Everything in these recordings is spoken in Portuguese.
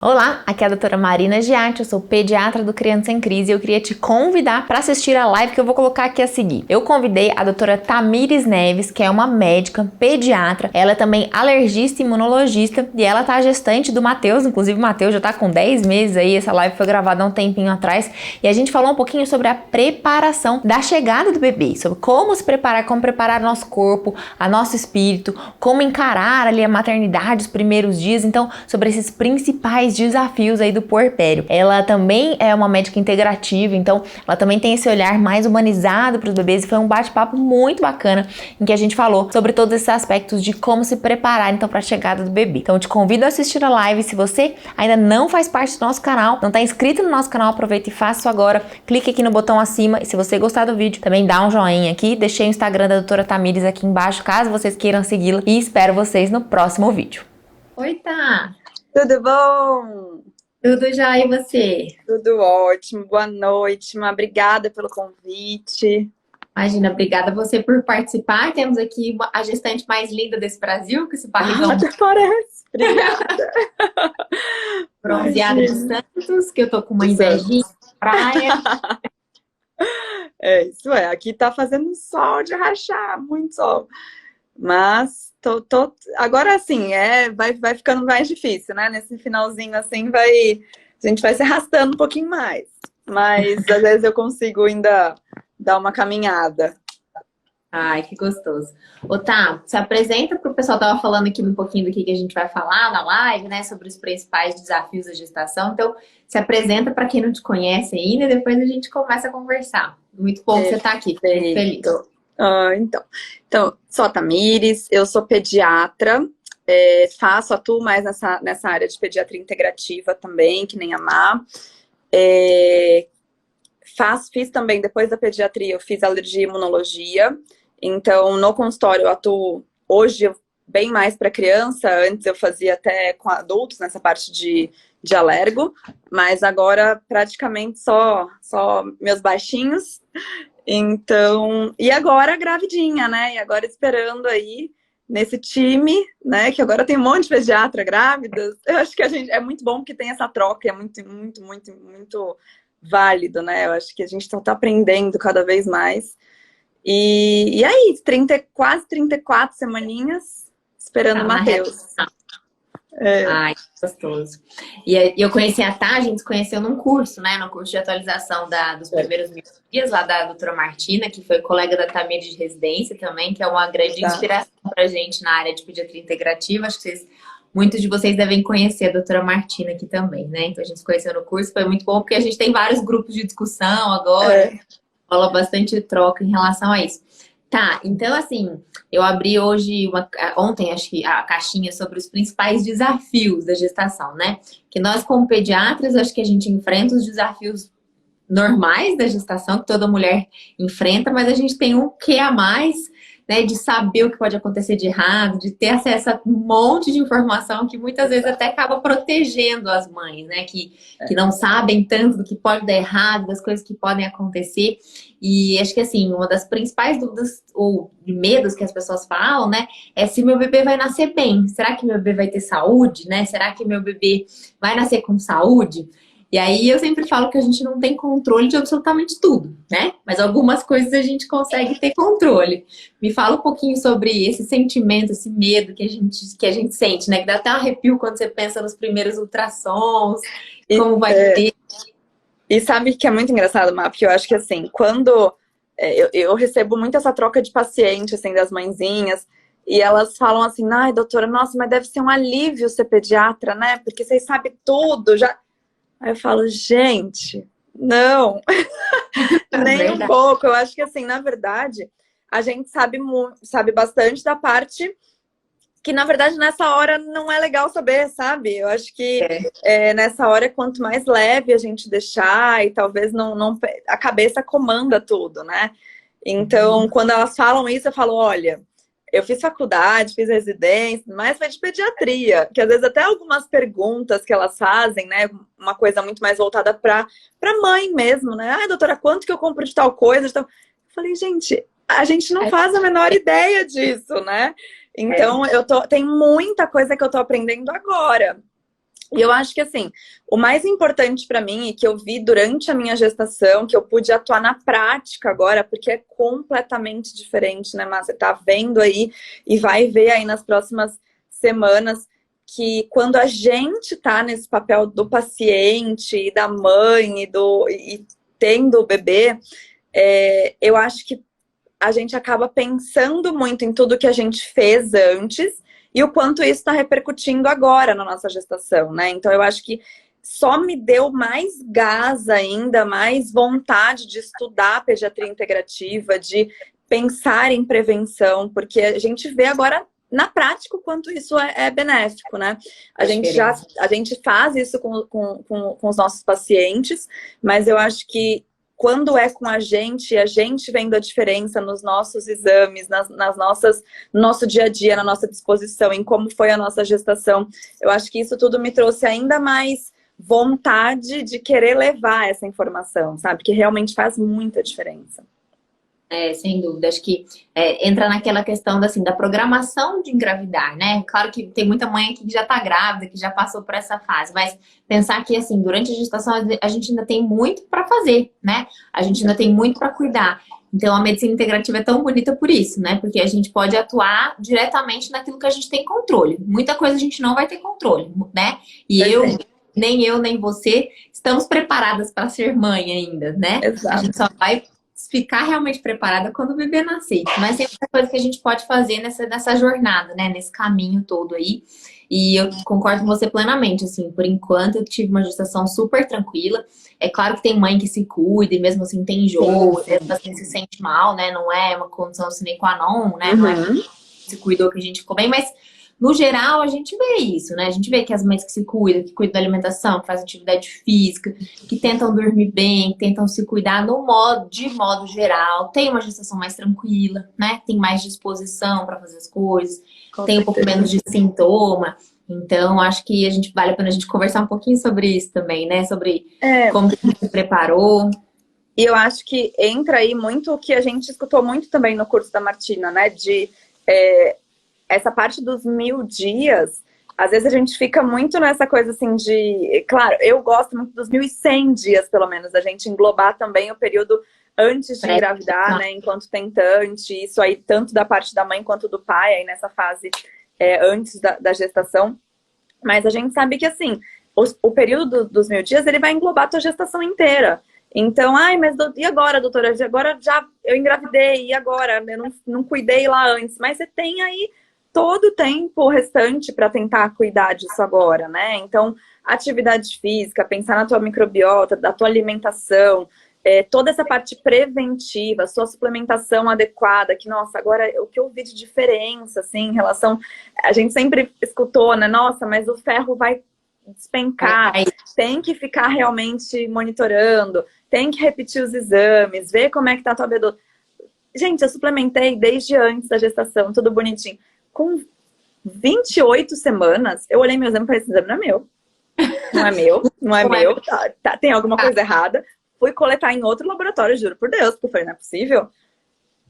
Olá, aqui é a doutora Marina Giatti, eu sou pediatra do Criança em Crise e eu queria te convidar para assistir a live que eu vou colocar aqui a seguir. Eu convidei a doutora Tamires Neves, que é uma médica pediatra, ela é também alergista e imunologista e ela tá gestante do Matheus, inclusive o Matheus já tá com 10 meses aí, essa live foi gravada há um tempinho atrás e a gente falou um pouquinho sobre a preparação da chegada do bebê, sobre como se preparar, como preparar nosso corpo, a nosso espírito, como encarar ali a maternidade, os primeiros dias, então sobre esses principais desafios aí do puerpério. Ela também é uma médica integrativa, então ela também tem esse olhar mais humanizado para os bebês e foi um bate-papo muito bacana em que a gente falou sobre todos esses aspectos de como se preparar então para a chegada do bebê. Então eu te convido a assistir a live. Se você ainda não faz parte do nosso canal, não está inscrito no nosso canal, aproveita e faça isso agora. Clique aqui no botão acima e se você gostar do vídeo, também dá um joinha aqui. Deixei o Instagram da doutora Tamires aqui embaixo, caso vocês queiram segui-la e espero vocês no próximo vídeo. Oi, Tá! Tudo bom? Tudo já, e você? Tudo ótimo, boa noite, obrigada pelo convite. Imagina, obrigada a você por participar. Temos aqui a gestante mais linda desse Brasil, com esse barrigão. Até parece, obrigada. Bronzeada de Santos, que eu tô com uma invejinha na praia. É, isso é, aqui tá fazendo sol de rachar, muito sol. Mas agora sim, vai ficando mais difícil, né? Nesse finalzinho assim, a gente vai se arrastando um pouquinho mais. Mas às vezes eu consigo ainda dar uma caminhada. Ai, que gostoso. Ô, Tá, se apresenta para o pessoal, tava falando aqui um pouquinho do que a gente vai falar na live, né? Sobre os principais desafios da gestação. Então, se apresenta para quem não te conhece ainda e depois a gente começa a conversar. Muito bom que você tá aqui, fico muito feliz. Então, sou a Tamires, eu sou pediatra, atuo mais nessa área de pediatria integrativa também, que nem a Má. Fiz também, depois da pediatria, eu fiz alergia e imunologia. Então, no consultório eu atuo hoje bem mais para criança, antes eu fazia até com adultos nessa parte de alergo, mas agora praticamente só meus baixinhos. Então, e agora gravidinha, né? E agora esperando aí nesse time, né? Que agora tem um monte de pediatra grávidas. Eu acho que é muito bom que tem essa troca, é muito, muito, muito, muito válido, né? Eu acho que a gente tá aprendendo cada vez mais. E aí, quase 34 semaninhas esperando o Matheus. Ai, que gostoso. E eu conheci a Tá, a gente se conheceu num curso, né? No curso de atualização dos primeiros 1000 dias, lá da doutora Martina, que foi colega da Tamires de residência também, que é uma grande inspiração pra gente na área de pediatria integrativa. Acho que muitos de vocês devem conhecer a doutora Martina aqui também, né? Então a gente se conheceu no curso, foi muito bom, porque a gente tem vários grupos de discussão agora, rola bastante troca em relação a isso. Tá, então assim, eu abri ontem, acho que a caixinha sobre os principais desafios da gestação, né? Que nós, como pediatras, acho que a gente enfrenta os desafios normais da gestação, que toda mulher enfrenta, mas a gente tem um que a mais, né? De saber o que pode acontecer de errado, de ter acesso a um monte de informação que muitas vezes até acaba protegendo as mães, né? Que não sabem tanto do que pode dar errado, das coisas que podem acontecer. E acho que assim, uma das principais dúvidas ou medos que as pessoas falam, né, é se meu bebê vai nascer bem. Será que meu bebê vai ter saúde, né? Será que meu bebê vai nascer com saúde? E aí eu sempre falo que a gente não tem controle de absolutamente tudo, né? Mas algumas coisas a gente consegue ter controle. Me fala um pouquinho sobre esse sentimento, esse medo que a gente sente, né? Que dá até um arrepio quando você pensa nos primeiros ultrassons, como vai ter. E sabe que é muito engraçado, Má, porque eu acho que assim, quando eu recebo muito essa troca de paciente, assim, das mãezinhas, e elas falam assim, ai, doutora, nossa, mas deve ser um alívio ser pediatra, né? Porque vocês sabem tudo, já... Aí eu falo, gente, não, nem um pouco. Eu acho que assim, na verdade, a gente sabe bastante da parte que, na verdade, nessa hora não é legal saber, sabe? Eu acho que nessa hora, quanto mais leve a gente deixar e talvez não a cabeça comanda tudo, né? Então, quando elas falam isso, eu falo, olha, eu fiz faculdade, fiz residência, mas foi de pediatria, que às vezes até algumas perguntas que elas fazem, né? Uma coisa muito mais voltada para mãe mesmo, né? Ai, doutora, quanto que eu compro de tal coisa? Eu falei, gente, a gente não faz a menor ideia disso, né? Então, tem muita coisa que eu tô aprendendo agora. E eu acho que, assim, o mais importante para mim e que eu vi durante a minha gestação, que eu pude atuar na prática agora, porque é completamente diferente, né, Márcia? Você tá vendo aí e vai ver aí nas próximas semanas que quando a gente tá nesse papel do paciente e da mãe e tendo o bebê, eu acho que a gente acaba pensando muito em tudo que a gente fez antes e o quanto isso está repercutindo agora na nossa gestação, né? Então eu acho que só me deu mais gás ainda, mais vontade de estudar pediatria integrativa, de pensar em prevenção, porque a gente vê agora na prática o quanto isso é benéfico, né? A gente faz isso com os nossos pacientes, mas eu acho que quando é com a gente vendo a diferença nos nossos exames, no nosso dia a dia, na nossa disposição, em como foi a nossa gestação, eu acho que isso tudo me trouxe ainda mais vontade de querer levar essa informação, sabe? Que realmente faz muita diferença. Sem dúvida. Acho que entra naquela questão assim, da programação de engravidar, né? Claro que tem muita mãe aqui que já tá grávida, que já passou por essa fase, mas pensar que, assim, durante a gestação a gente ainda tem muito para fazer, né? A gente ainda tem muito para cuidar. Então, a medicina integrativa é tão bonita por isso, né? Porque a gente pode atuar diretamente naquilo que a gente tem controle. Muita coisa a gente não vai ter controle, né? E nem eu, nem você estamos preparadas para ser mãe ainda, né? Exato. A gente só vai ficar realmente preparada quando o bebê nascer. Mas tem muita coisa que a gente pode fazer nessa jornada, né? Nesse caminho todo aí. E eu concordo com você plenamente, assim, por enquanto eu tive uma gestação super tranquila. É claro que tem mãe que se cuida e mesmo assim tem enjoo, mesmo assim se sente mal, né? Não é uma condição sine qua non, né? Não é que se cuidou que a gente ficou bem, mas no geral, a gente vê isso, né? A gente vê que as mães que se cuidam, que cuidam da alimentação, que fazem atividade física, que tentam dormir bem, que tentam se cuidar de modo geral, tem uma gestação mais tranquila, né? Tem mais disposição para fazer as coisas, tem um pouco menos de sintoma. Então, acho que vale a pena a gente conversar um pouquinho sobre isso também, né? Sobre como a gente se preparou. E eu acho que entra aí muito o que a gente escutou muito também no curso da Martina, né? Essa parte dos 1000 dias, às vezes a gente fica muito nessa coisa assim de... Claro, eu gosto muito dos 1100 dias, pelo menos, a gente englobar também o período antes de engravidar, né, enquanto tentante, isso aí tanto da parte da mãe quanto do pai, aí nessa fase antes da gestação. Mas a gente sabe que, assim, o período dos 1000 dias, ele vai englobar a tua gestação inteira. Então, mas e agora, doutora? Agora já eu engravidei, e agora? Eu não cuidei lá antes. Mas você tem aí todo o tempo restante para tentar cuidar disso agora, né? Então, atividade física, pensar na tua microbiota, da tua alimentação, toda essa parte preventiva, sua suplementação adequada, que, nossa, agora o que eu vi de diferença, assim, em relação... A gente sempre escutou, né? Nossa, mas o ferro vai despencar, tem que ficar realmente monitorando, tem que repetir os exames, ver como é que tá a tua abdômen. Gente, eu suplementei desde antes da gestação, tudo bonitinho. Com 28 semanas, eu olhei meu exame e falei, esse exame não é meu. Não é meu, não é meu, tem alguma coisa errada. Fui coletar em outro laboratório, juro por Deus, porque eu falei, não é possível.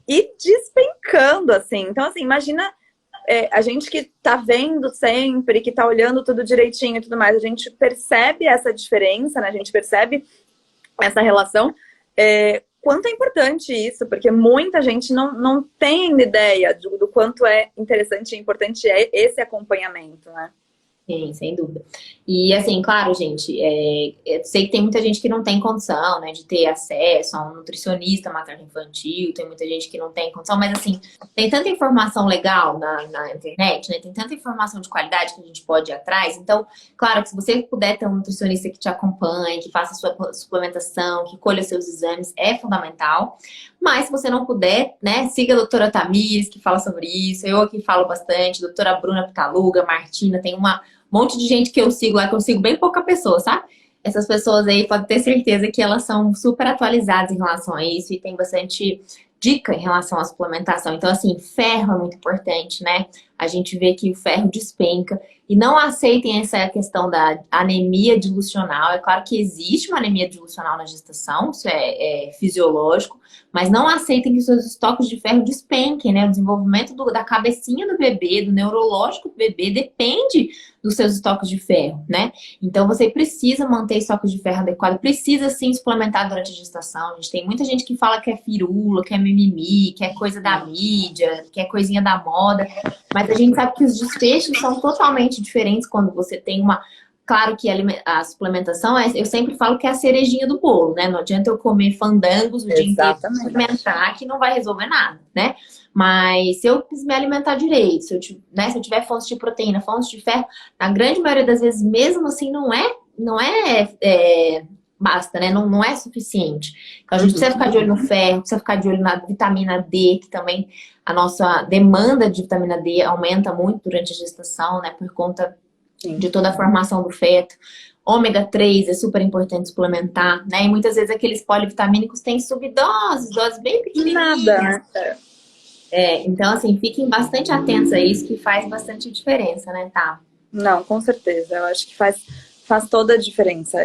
E despencando, assim. Então, assim, imagina a gente que tá vendo sempre, que tá olhando tudo direitinho e tudo mais, a gente percebe essa diferença, né? A gente percebe essa relação. Quanto é importante isso, porque muita gente não tem ideia do quanto é interessante e importante esse acompanhamento, né? Sim, sem dúvida. E assim, claro, gente, eu sei que tem muita gente que não tem condição, né, de ter acesso a um nutricionista materno-infantil, tem muita gente que não tem condição, mas assim, tem tanta informação legal na internet, né, tem tanta informação de qualidade que a gente pode ir atrás, então, claro que se você puder ter um nutricionista que te acompanhe, que faça a sua suplementação, que colha seus exames, é fundamental, mas se você não puder, né, siga a doutora Tamires, que fala sobre isso, eu aqui falo bastante, doutora Bruna Pitaluga, Martina, tem um monte de gente que eu sigo lá, que eu sigo bem pouca pessoa, sabe? Essas pessoas aí podem ter certeza que elas são super atualizadas em relação a isso e tem bastante dica em relação à suplementação. Então, assim, ferro é muito importante, né? A gente vê que o ferro despenca. E não aceitem essa questão da anemia dilucional. É claro que existe uma anemia dilucional na gestação, isso é fisiológico, mas não aceitem que seus estoques de ferro despenquem, né? O desenvolvimento da cabecinha do bebê, do neurológico do bebê, depende dos seus estoques de ferro, né? Então, você precisa manter estoques de ferro adequado, precisa sim suplementar durante a gestação. A gente tem muita gente que fala que é firula, que é mimimi, que é coisa da mídia, que é coisinha da moda, mas a gente sabe que os desfechos são totalmente diferentes quando você tem uma... Claro que a suplementação, eu sempre falo que é a cerejinha do bolo, né? Não adianta eu comer fandangos o dia inteiro e suplementar, que não vai resolver nada, né? Mas se eu me alimentar direito, se eu tiver fontes de proteína, fontes de ferro, na grande maioria das vezes, mesmo assim, não é basta, né? Não é suficiente. Então, a gente precisa ficar de olho no ferro, precisa ficar de olho na vitamina D, que também a nossa demanda de vitamina D aumenta muito durante a gestação, né? Por conta de toda a formação do feto. Ômega 3 é super importante suplementar, né? E muitas vezes aqueles polivitamínicos têm subdoses, doses bem pequenininhas. Nada, né? Então, assim, fiquem bastante atentos a isso, que faz bastante diferença, né, tá? Não, com certeza. Eu acho que faz toda a diferença.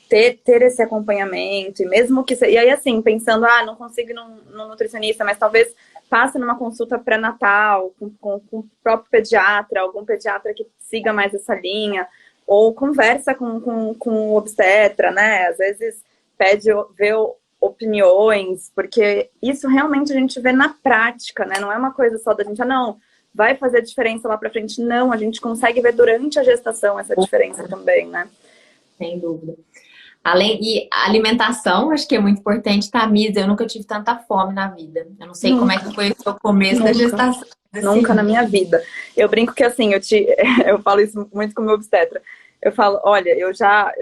Ter esse acompanhamento, e mesmo que... E aí, assim, pensando, não consigo ir num nutricionista, mas talvez passe numa consulta pré-natal com o próprio pediatra, algum pediatra que siga mais essa linha, ou conversa com o obstetra, né? Às vezes vê opiniões, porque isso realmente a gente vê na prática, né? Não é uma coisa só da gente, não, vai fazer diferença lá pra frente. Não, a gente consegue ver durante a gestação essa diferença também, né? Sem dúvida. E a alimentação, acho que é muito importante, tá, Misa? Eu nunca tive tanta fome na vida. Eu não sei como é que foi o seu começo da gestação. Nunca na minha vida. Eu brinco que, assim, eu falo isso muito com o meu obstetra. Eu falo, olha, eu já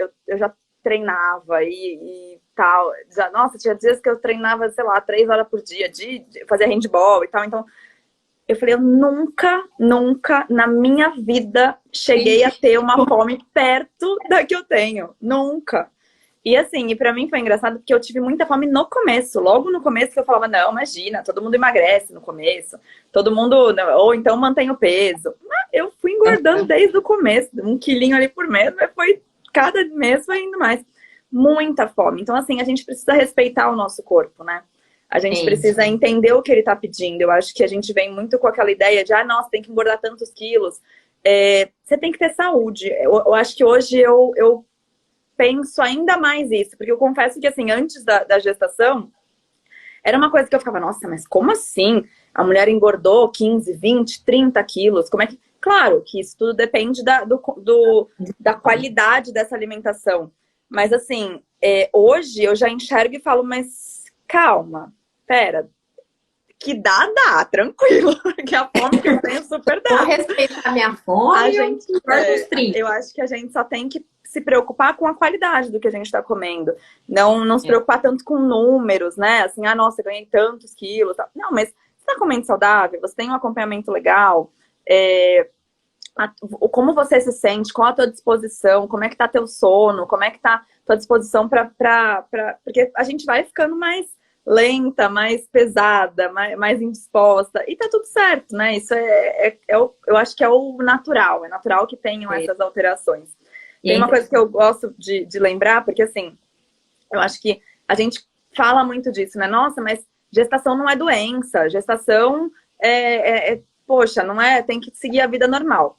treinava e tal. Nossa, tinha dias que eu treinava, sei lá, 3 horas por dia, fazia handball e tal. Então, eu falei, eu nunca na minha vida cheguei a ter uma fome perto da que eu tenho. Nunca. E assim, pra mim foi engraçado porque eu tive muita fome no começo. Logo no começo que eu falava, não, imagina, todo mundo emagrece no começo. Todo mundo, ou então mantém o peso. Mas eu fui engordando desde o começo. 1 quilinho ali por mês, mas cada mês foi indo mais. Muita fome. Então assim, a gente precisa respeitar o nosso corpo, né? A gente precisa entender o que ele tá pedindo. Eu acho que a gente vem muito com aquela ideia de, nossa, tem que engordar tantos quilos. Você tem que ter saúde. Eu acho que hoje eu penso ainda mais isso, porque eu confesso que, assim, antes da gestação, era uma coisa que eu ficava, nossa, mas como assim? A mulher engordou 15, 20, 30 quilos, como é que... Claro que isso tudo depende da qualidade dessa alimentação, mas, assim, hoje eu já enxergo e falo, mas calma, pera, que dá, tranquilo, porque a fome que eu tenho super dá. Vou respeitar a minha fome, eu acho que a gente só tem que se preocupar com a qualidade do que a gente está comendo. Não se preocupar tanto com números, né? Assim, nossa, eu ganhei tantos quilos. Tal. Não, mas você está comendo saudável, você tem um acompanhamento legal, como você se sente, qual a tua disposição, como é que tá teu sono, como é que tá tua disposição porque a gente vai ficando mais lenta, mais pesada, mais indisposta, e tá tudo certo, né? Isso eu acho que é o natural, é natural que tenham essas alterações. Tem uma coisa que eu gosto de lembrar, porque assim, eu acho que a gente fala muito disso, né? Nossa, mas gestação não é doença, gestação poxa, não é, tem que seguir a vida normal.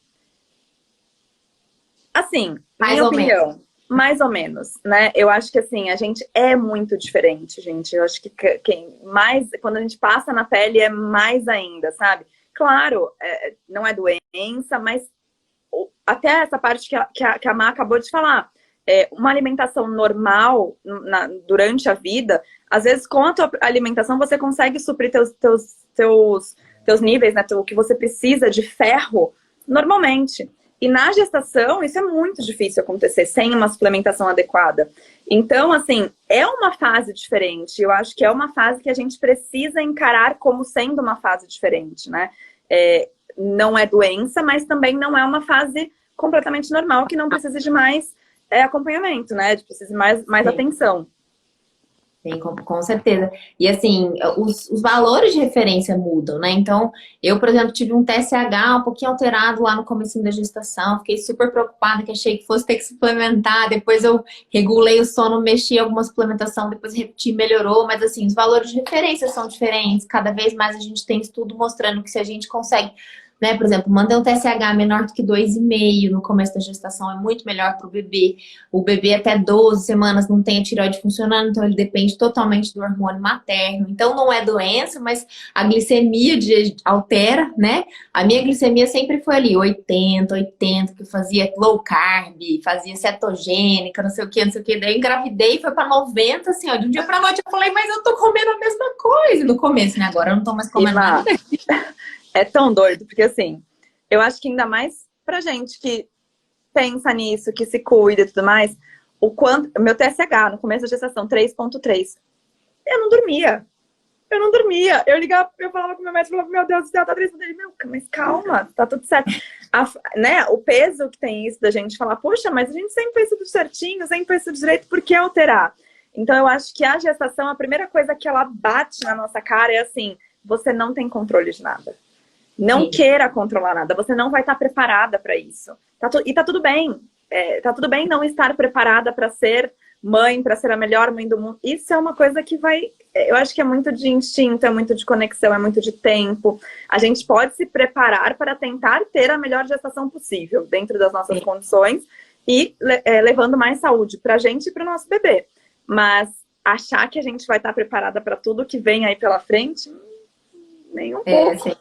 Assim, minha opinião, mais ou menos, né? Eu acho que assim, a gente é muito diferente, gente. Eu acho que quando a gente passa na pele é mais ainda, sabe? Claro, não é doença, mas até essa parte que a Má acabou de falar, uma alimentação normal durante a vida, às vezes com a tua alimentação você consegue suprir teus níveis, né, o que você precisa de ferro normalmente. E na gestação isso é muito difícil acontecer sem uma suplementação adequada. Então, assim, é uma fase diferente. Eu acho que é uma fase que a gente precisa encarar como sendo uma fase diferente, né? Não é doença, mas também não é uma fase completamente normal, que não precisa de mais acompanhamento, né? Precisa de mais atenção. Sim, com certeza. E assim, os valores de referência mudam, né? Então, eu, por exemplo, tive um TSH um pouquinho alterado lá no começo da gestação, fiquei super preocupada, que achei que fosse ter que suplementar, depois eu regulei o sono, mexi em alguma suplementação, depois repeti, melhorou, mas assim, os valores de referência são diferentes, cada vez mais a gente tem estudo mostrando que se a gente consegue, né, por exemplo, manter um TSH menor do que 2,5 no começo da gestação é muito melhor para o bebê. O bebê até 12 semanas não tem a tireoide funcionando, então ele depende totalmente do hormônio materno. Então não é doença, mas a glicemia altera, né? A minha glicemia sempre foi ali, 80, que eu fazia low carb, fazia cetogênica, não sei o que, não sei o que. Daí eu engravidei e foi para 90, assim, ó, de um dia para noite eu falei, mas eu tô comendo a mesma coisa no começo, né? Agora eu não tô mais comendo nada. É tão doido, porque assim, eu acho que ainda mais pra gente que pensa nisso, que se cuida e tudo mais, o quanto. Meu TSH no começo da gestação, 3,3. Eu não dormia. Eu não dormia. Eu ligava, eu falava com meu médico, falava, meu Deus do céu, tá 3,3. Meu, mas calma, tá tudo certo. Né, o peso que tem isso da gente falar, poxa, mas a gente sempre fez tudo certinho, sempre fez tudo direito, por que alterar? Então eu acho que a gestação, a primeira coisa que ela bate na nossa cara é assim, você não tem controle de nada. Não queira controlar nada, você não vai estar preparada para isso. E tá tudo bem. Tá tudo bem não estar preparada para ser mãe, para ser a melhor mãe do mundo. Isso é uma coisa que vai... Eu acho que é muito de instinto, é muito de conexão, é muito de tempo. A gente pode se preparar para tentar ter a melhor gestação possível, dentro das nossas condições, e levando mais saúde para a gente e para o nosso bebê. Mas achar que a gente vai estar preparada para tudo que vem aí pela frente, nem um pouco. Sim.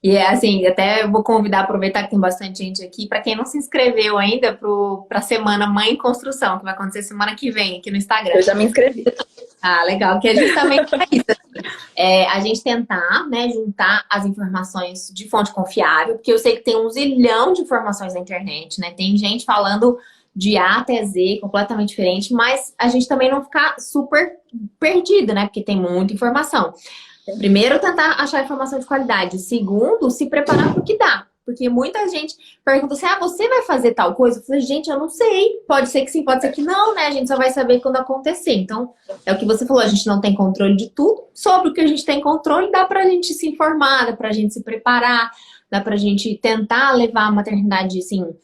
E é assim, até vou convidar, aproveitar que tem bastante gente aqui, para quem não se inscreveu ainda para a Semana Mãe em Construção, que vai acontecer semana que vem aqui no Instagram. Eu já me inscrevi. Ah, legal, que é justamente para isso. A gente tentar, né, juntar as informações de fonte confiável, porque eu sei que tem um zilhão de informações na internet, né? Tem gente falando de A até Z, completamente diferente, mas a gente também não ficar super perdida, né? Porque tem muita informação. Primeiro, tentar achar informação de qualidade. Segundo, se preparar para o que dá. Porque muita gente pergunta assim, você vai fazer tal coisa? Eu falei, gente, eu não sei. Pode ser que sim, pode ser que não, né? A gente só vai saber quando acontecer. Então, é o que você falou, a gente não tem controle de tudo. Sobre o que a gente tem controle, dá pra gente se informar, dá pra gente se preparar, dá pra gente tentar levar a maternidade, assim,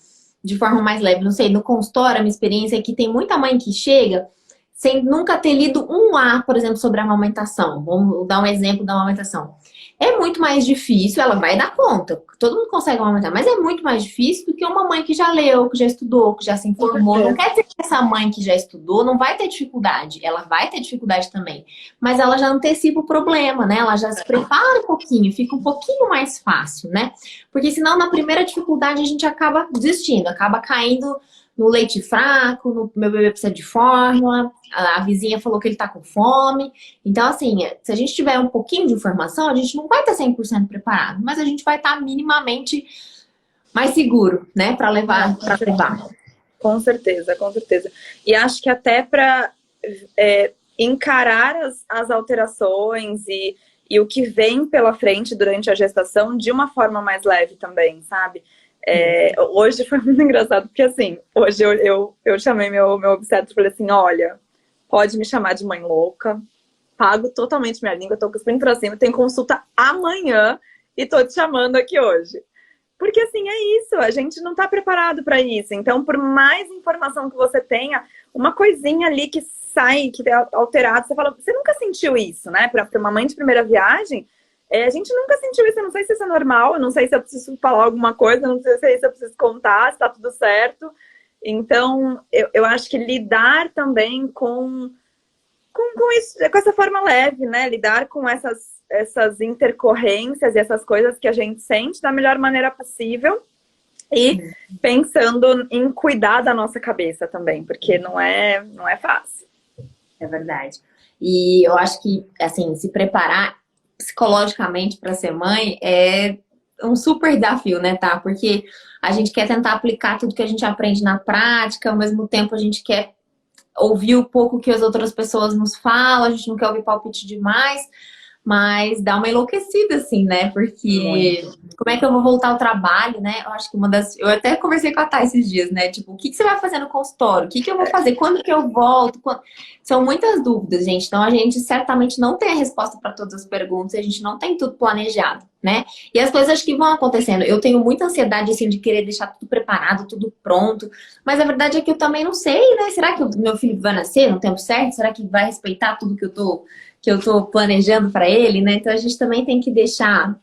de forma mais leve. Não sei, no consultório, a minha experiência é que tem muita mãe que chega sem nunca ter lido um A, por exemplo, sobre a amamentação. Vamos dar um exemplo da amamentação. É muito mais difícil, ela vai dar conta. Todo mundo consegue amamentar, mas é muito mais difícil do que uma mãe que já leu, que já estudou, que já se informou. Não quer dizer que essa mãe que já estudou não vai ter dificuldade. Ela vai ter dificuldade também. Mas ela já antecipa o problema, né? Ela já se prepara um pouquinho, fica um pouquinho mais fácil, né? Porque senão, na primeira dificuldade, a gente acaba desistindo, acaba caindo no leite fraco, no meu bebê precisa de fórmula, a vizinha falou que ele tá com fome. Então, assim, se a gente tiver um pouquinho de informação, a gente não vai estar 100% preparado, mas a gente vai estar minimamente mais seguro, né, para levar. Com certeza, com certeza. E acho que até para encarar as alterações e o que vem pela frente durante a gestação de uma forma mais leve também, sabe? Hoje foi muito engraçado, porque assim, hoje eu chamei meu obstetra e falei assim, olha, pode me chamar de mãe louca, pago totalmente minha língua, tô cuspindo pra cima, tem consulta amanhã e tô te chamando aqui hoje. Porque assim, é isso, a gente não tá preparado para isso. Então, por mais informação que você tenha, uma coisinha ali que sai, que é alterado, você fala, você nunca sentiu isso, né? Pra uma mãe de primeira viagem, a gente nunca sentiu isso, eu não sei se isso é normal, eu não sei se eu preciso falar alguma coisa, eu não sei se eu preciso contar, se tá tudo certo. Então, eu acho que lidar também com isso, com essa forma leve, né? Lidar com essas intercorrências e essas coisas que a gente sente da melhor maneira possível e pensando em cuidar da nossa cabeça também, porque não é fácil. É verdade. E eu acho que, assim, se preparar psicologicamente para ser mãe é um super desafio, né, tá? Porque a gente quer tentar aplicar tudo que a gente aprende na prática, ao mesmo tempo a gente quer ouvir o pouco que as outras pessoas nos falam, a gente não quer ouvir palpite demais, mas dá uma enlouquecida, assim, né? Porque como é que eu vou voltar ao trabalho, né? Eu acho que eu até conversei com a Thay esses dias, né? Tipo, o que você vai fazer no consultório? O que eu vou fazer? Quando que eu volto? São muitas dúvidas, gente. Então, a gente certamente não tem a resposta para todas as perguntas, a gente não tem tudo planejado, né? E as coisas que vão acontecendo. Eu tenho muita ansiedade, assim, de querer deixar tudo preparado, tudo pronto. Mas a verdade é que eu também não sei, né? Será que o meu filho vai nascer no tempo certo? Será que vai respeitar tudo que eu tô planejando para ele, né? Então a gente também tem que deixar,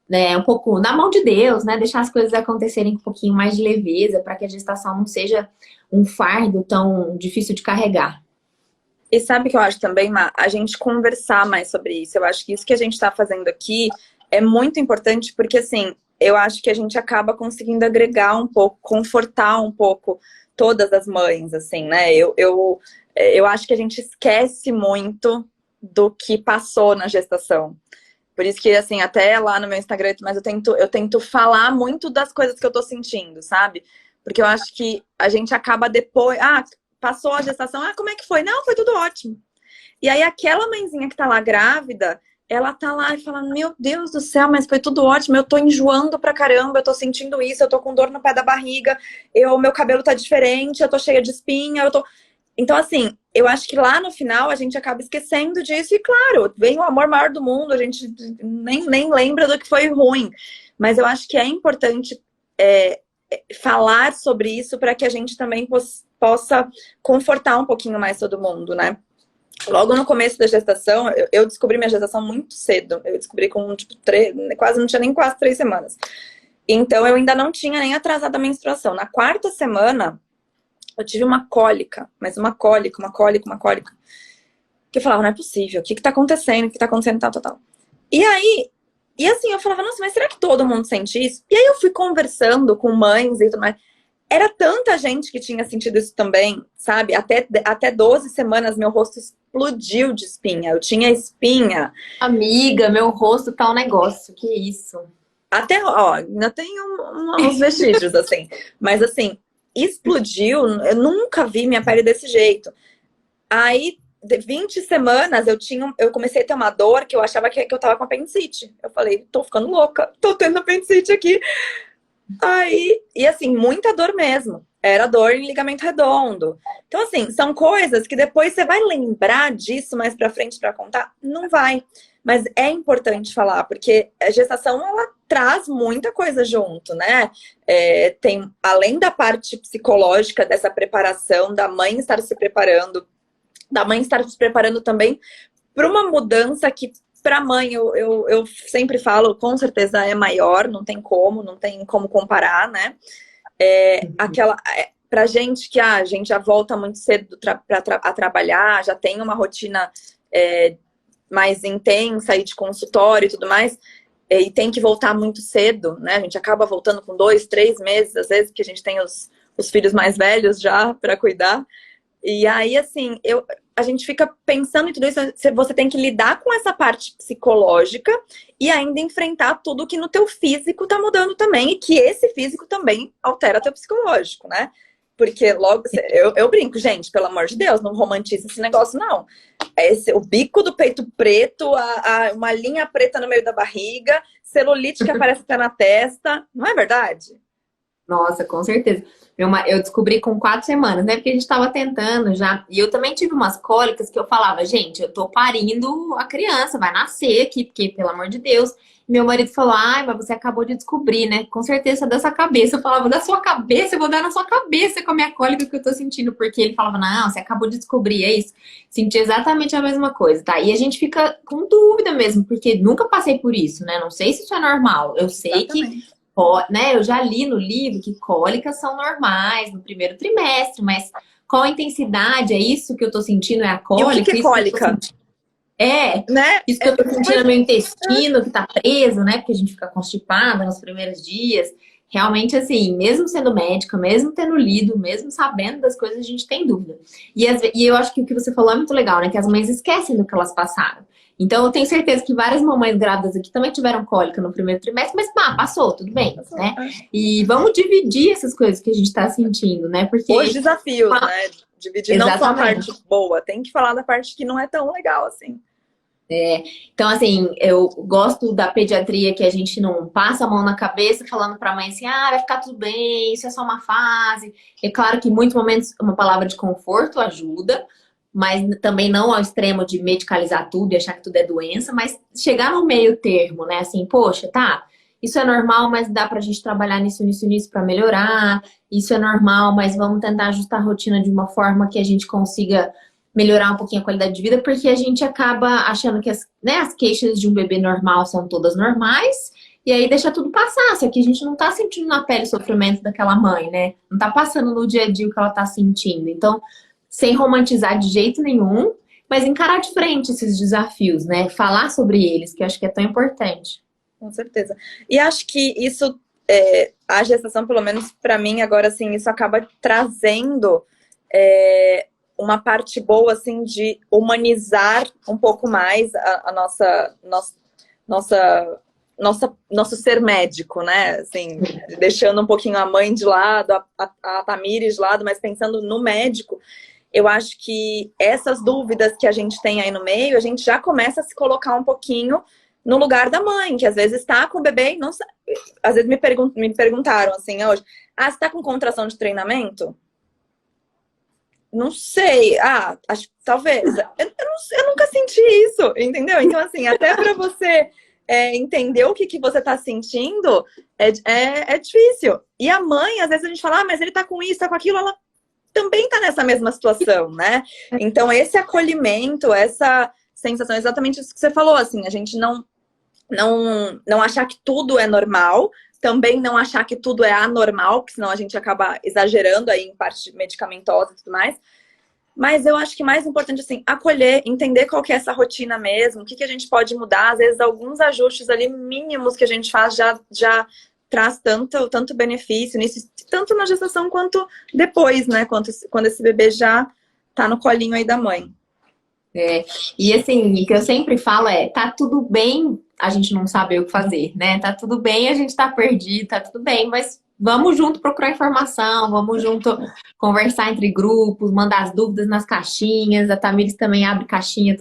né, um pouco na mão de Deus, né? Deixar as coisas acontecerem com um pouquinho mais de leveza para que a gestação não seja um fardo tão difícil de carregar. E sabe o que eu acho também, Má? A gente conversar mais sobre isso. Eu acho que isso que a gente está fazendo aqui é muito importante porque, assim, eu acho que a gente acaba conseguindo agregar um pouco, confortar um pouco todas as mães, assim, né? Eu acho que a gente esquece muito do que passou na gestação. Por isso que, assim, até lá no meu Instagram, mas eu tento falar muito das coisas que eu tô sentindo, sabe? Porque eu acho que a gente acaba depois... passou a gestação, como é que foi? Não, foi tudo ótimo. E aí aquela mãezinha que tá lá grávida, ela tá lá e fala, meu Deus do céu, mas foi tudo ótimo, eu tô enjoando pra caramba, eu tô sentindo isso, eu tô com dor no pé da barriga, meu cabelo tá diferente, eu tô cheia de espinha, Então, assim, eu acho que lá no final a gente acaba esquecendo disso e, claro, vem o amor maior do mundo, a gente nem lembra do que foi ruim. Mas eu acho que é importante falar sobre isso para que a gente também possa confortar um pouquinho mais todo mundo, né? Logo no começo da gestação, eu descobri minha gestação muito cedo. Eu descobri com, tipo, não tinha nem quase 3 semanas. Então, eu ainda não tinha nem atrasado a menstruação. Na 4ª semana, eu tive uma cólica, mas uma cólica. Que eu falava, não é possível, o que tá acontecendo? O que tá acontecendo, tal. E assim, eu falava, nossa, mas será que todo mundo sente isso? E aí eu fui conversando com mães e tudo mais. Era tanta gente que tinha sentido isso também, sabe? Até 12 semanas meu rosto explodiu de espinha. Eu tinha espinha. Amiga, meu rosto tá um negócio, que isso? Até, ainda tem uns vestígios, assim. Mas assim, explodiu, eu nunca vi minha pele desse jeito. Aí, 20 semanas, eu comecei a ter uma dor que eu achava que eu tava com apendicite. Eu falei, tô ficando louca, tô tendo apendicite aqui. Aí, e assim, muita dor mesmo. Era dor em ligamento redondo. Então, assim, são coisas que depois você vai lembrar disso mais pra frente pra contar? Não vai. Mas é importante falar, porque a gestação, ela traz muita coisa junto, né? Tem, além da parte psicológica dessa preparação, da mãe estar se preparando, da mãe estar se preparando também para uma mudança que, para a mãe, eu sempre falo, com certeza é maior, não tem como comparar, né? Pra gente que a gente já volta muito cedo a trabalhar, já tem uma rotina mais intensa aí de consultório e tudo mais, e tem que voltar muito cedo, né? A gente acaba voltando com 2, 3 meses, às vezes, porque a gente tem os filhos mais velhos já para cuidar. E aí, assim, a gente fica pensando em tudo isso, você tem que lidar com essa parte psicológica e ainda enfrentar tudo que no teu físico tá mudando também, e que esse físico também altera teu psicológico, né? Porque logo, eu brinco, gente, pelo amor de Deus, não romantiza esse negócio, não. O bico do peito preto, uma linha preta no meio da barriga, celulite que aparece até na testa, não é verdade? Nossa, com certeza. Eu descobri com 4 semanas, né? Porque a gente tava tentando já. E eu também tive umas cólicas que eu falava, gente, eu tô parindo a criança, vai nascer aqui, porque, pelo amor de Deus. E meu marido falou, mas você acabou de descobrir, né? Com certeza da sua cabeça. Eu falava, da sua cabeça, eu vou dar na sua cabeça com a minha cólica que eu tô sentindo. Porque ele falava, não, você acabou de descobrir, é isso. Senti exatamente a mesma coisa, tá? E a gente fica com dúvida mesmo, porque nunca passei por isso, né? Não sei se isso é normal. Eu sei que né, eu já li no livro que cólicas são normais no primeiro trimestre, mas qual a intensidade? É isso que eu tô sentindo? É a cólica? E o que é cólica? Né? Isso que eu tô sentindo no meu intestino, que tá preso, né? Porque a gente fica constipada nos primeiros dias. Realmente, assim, mesmo sendo médica, mesmo tendo lido, mesmo sabendo das coisas, a gente tem dúvida. E eu acho que o que você falou é muito legal, né? Que as mães esquecem do que elas passaram. Então, eu tenho certeza que várias mamães grávidas aqui também tiveram cólica no primeiro trimestre, mas passou, tudo bem, né? E vamos dividir essas coisas que a gente tá sentindo, né? Porque os desafios, né? Dividir. Exatamente. Não só a parte boa, tem que falar da parte que não é tão legal assim. Então, assim, eu gosto da pediatria que a gente não passa a mão na cabeça falando pra mãe assim, vai ficar tudo bem, isso é só uma fase. É claro que em muitos momentos uma palavra de conforto ajuda, mas também não ao extremo de medicalizar tudo e achar que tudo é doença, mas chegar no meio termo, né? Assim, poxa, tá, isso é normal, mas dá pra gente trabalhar nisso pra melhorar. Isso é normal, mas vamos tentar ajustar a rotina de uma forma que a gente consiga melhorar um pouquinho a qualidade de vida, porque a gente acaba achando que as queixas de um bebê normal são todas normais, e aí deixa tudo passar, só que a gente não tá sentindo na pele o sofrimento daquela mãe, né? Não tá passando no dia a dia o que ela tá sentindo. Então, sem romantizar de jeito nenhum, mas encarar de frente esses desafios, né? Falar sobre eles, que eu acho que é tão importante. Com certeza. E acho que isso, a gestação, pelo menos para mim, agora, assim, isso acaba trazendo uma parte boa, assim, de humanizar um pouco mais nosso ser médico, né? Assim, deixando um pouquinho a mãe de lado, a Tamires de lado, mas pensando no médico, eu acho que essas dúvidas que a gente tem aí no meio, a gente já começa a se colocar um pouquinho no lugar da mãe, que às vezes está com o bebê e não sabe. Às vezes me perguntaram assim hoje, você está com contração de treinamento? Não sei. Acho que talvez. Eu nunca senti isso, entendeu? Então, assim, até para você entender o que você está sentindo, é difícil. E a mãe, às vezes a gente fala, mas ele está com isso, está com aquilo, ela também está nessa mesma situação, né? Então, esse acolhimento, essa sensação, exatamente isso que você falou, assim, a gente não achar que tudo é normal, também não achar que tudo é anormal, porque senão a gente acaba exagerando aí em parte medicamentosa e tudo mais. Mas eu acho que mais importante, assim, acolher, entender qual que é essa rotina mesmo, o que a gente pode mudar, às vezes alguns ajustes ali mínimos que a gente faz já traz tanto benefício nisso, tanto na gestação quanto depois, né, quando esse bebê já tá no colinho aí da mãe. E assim, o que eu sempre falo tá tudo bem a gente não saber o que fazer, né? Tá tudo bem a gente tá perdido, tá tudo bem, mas vamos junto procurar informação, vamos junto conversar entre grupos, mandar as dúvidas nas caixinhas. A Tamires também abre caixinha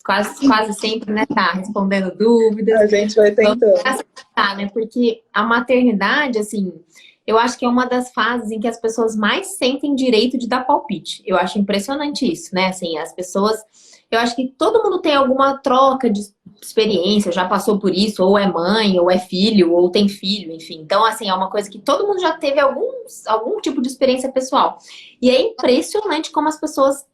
quase sempre, né? Tá respondendo dúvidas. A gente vai tentando. Né? Porque a maternidade, assim, eu acho que é uma das fases em que as pessoas mais sentem direito de dar palpite. Eu acho impressionante isso, né? Assim, as pessoas... Eu acho que todo mundo tem alguma troca de experiência, já passou por isso, ou é mãe, ou é filho, ou tem filho, enfim. Então, assim, é uma coisa que todo mundo já teve algum tipo de experiência pessoal. E é impressionante como as pessoas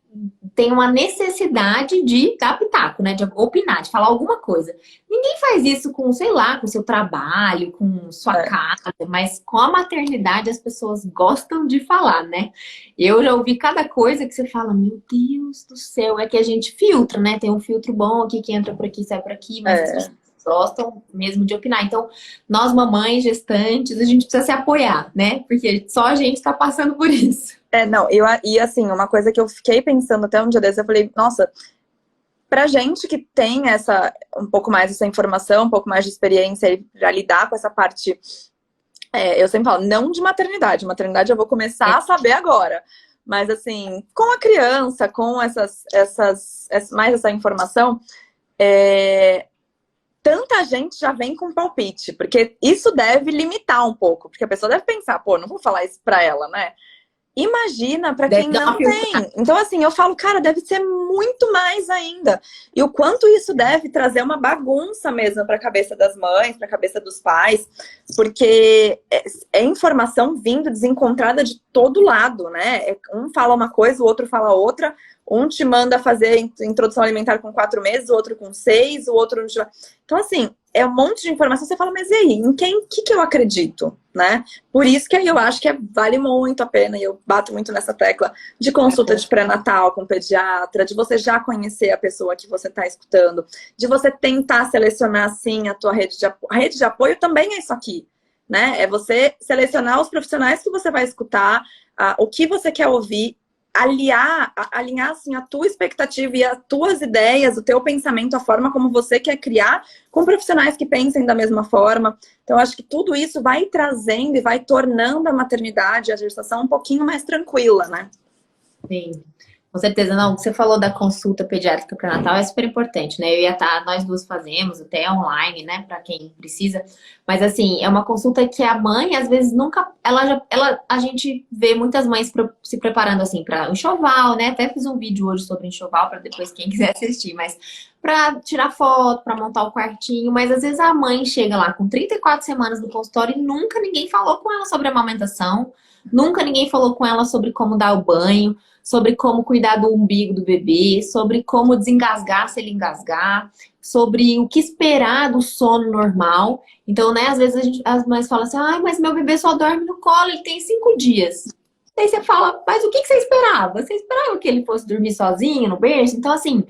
têm uma necessidade de dar pitaco, né? De opinar, de falar alguma coisa. Ninguém faz isso com, sei lá, com seu trabalho, com sua casa, mas com a maternidade as pessoas gostam de falar, né? Eu já ouvi cada coisa que você fala, meu Deus do céu, é que a gente filtra, né? Tem um filtro bom aqui que entra por aqui, sai por aqui, mas as pessoas gostam mesmo de opinar. Então, nós mamães, gestantes, a gente precisa se apoiar, né? Porque só a gente tá passando por isso. E assim, uma coisa que eu fiquei pensando até um dia desse, eu falei, nossa, pra gente que tem um pouco mais essa informação, um pouco mais de experiência pra lidar com essa parte, eu sempre falo, não de maternidade eu vou começar a saber agora, mas assim, com a criança, com mais essa informação, tanta gente já vem com palpite, porque isso deve limitar um pouco, porque a pessoa deve pensar, não vou falar isso pra ela, né? Imagina para quem não tem. Então, assim, eu falo, cara, deve ser muito mais ainda. E o quanto isso deve trazer uma bagunça mesmo para a cabeça das mães, para a cabeça dos pais, porque é informação vindo desencontrada de todo lado, né? Um fala uma coisa, o outro fala outra. Um te manda fazer introdução alimentar com 4 meses, o outro com 6, o outro não te... Então, assim, é um monte de informação. Você fala, mas e aí? Em que eu acredito, né? Por isso que eu acho que vale muito a pena, e eu bato muito nessa tecla, de consulta de pré-natal com pediatra, de você já conhecer a pessoa que você está escutando, de você tentar selecionar, sim, a tua rede de apoio. A rede de apoio também é isso aqui, né? É você selecionar os profissionais que você vai escutar, o que você quer ouvir, alinhar assim, a tua expectativa e as tuas ideias, o teu pensamento, a forma como você quer criar, com profissionais que pensem da mesma forma. Então, acho que tudo isso vai trazendo e vai tornando a maternidade, a gestação um pouquinho mais tranquila, né? Sim, Com certeza, não. O que você falou da consulta pediátrica pré-natal é super importante, né? Eu e a Tá, nós duas fazemos, até online, né, para quem precisa. Mas assim, é uma consulta que a mãe, às vezes, nunca. A gente vê muitas mães se preparando assim para enxoval, né? Até fiz um vídeo hoje sobre enxoval para depois quem quiser assistir, mas para tirar foto, para montar o quartinho. Mas às vezes a mãe chega lá com 34 semanas no consultório e nunca ninguém falou com ela sobre amamentação, nunca ninguém falou com ela sobre como dar o banho, sobre como cuidar do umbigo do bebê, sobre como desengasgar se ele engasgar, sobre o que esperar do sono normal. Então, né, às vezes as mães falam assim, ai, mas meu bebê só dorme no colo, ele tem 5 dias. Aí você fala, mas o que você esperava? Você esperava que ele fosse dormir sozinho no berço? Então, assim,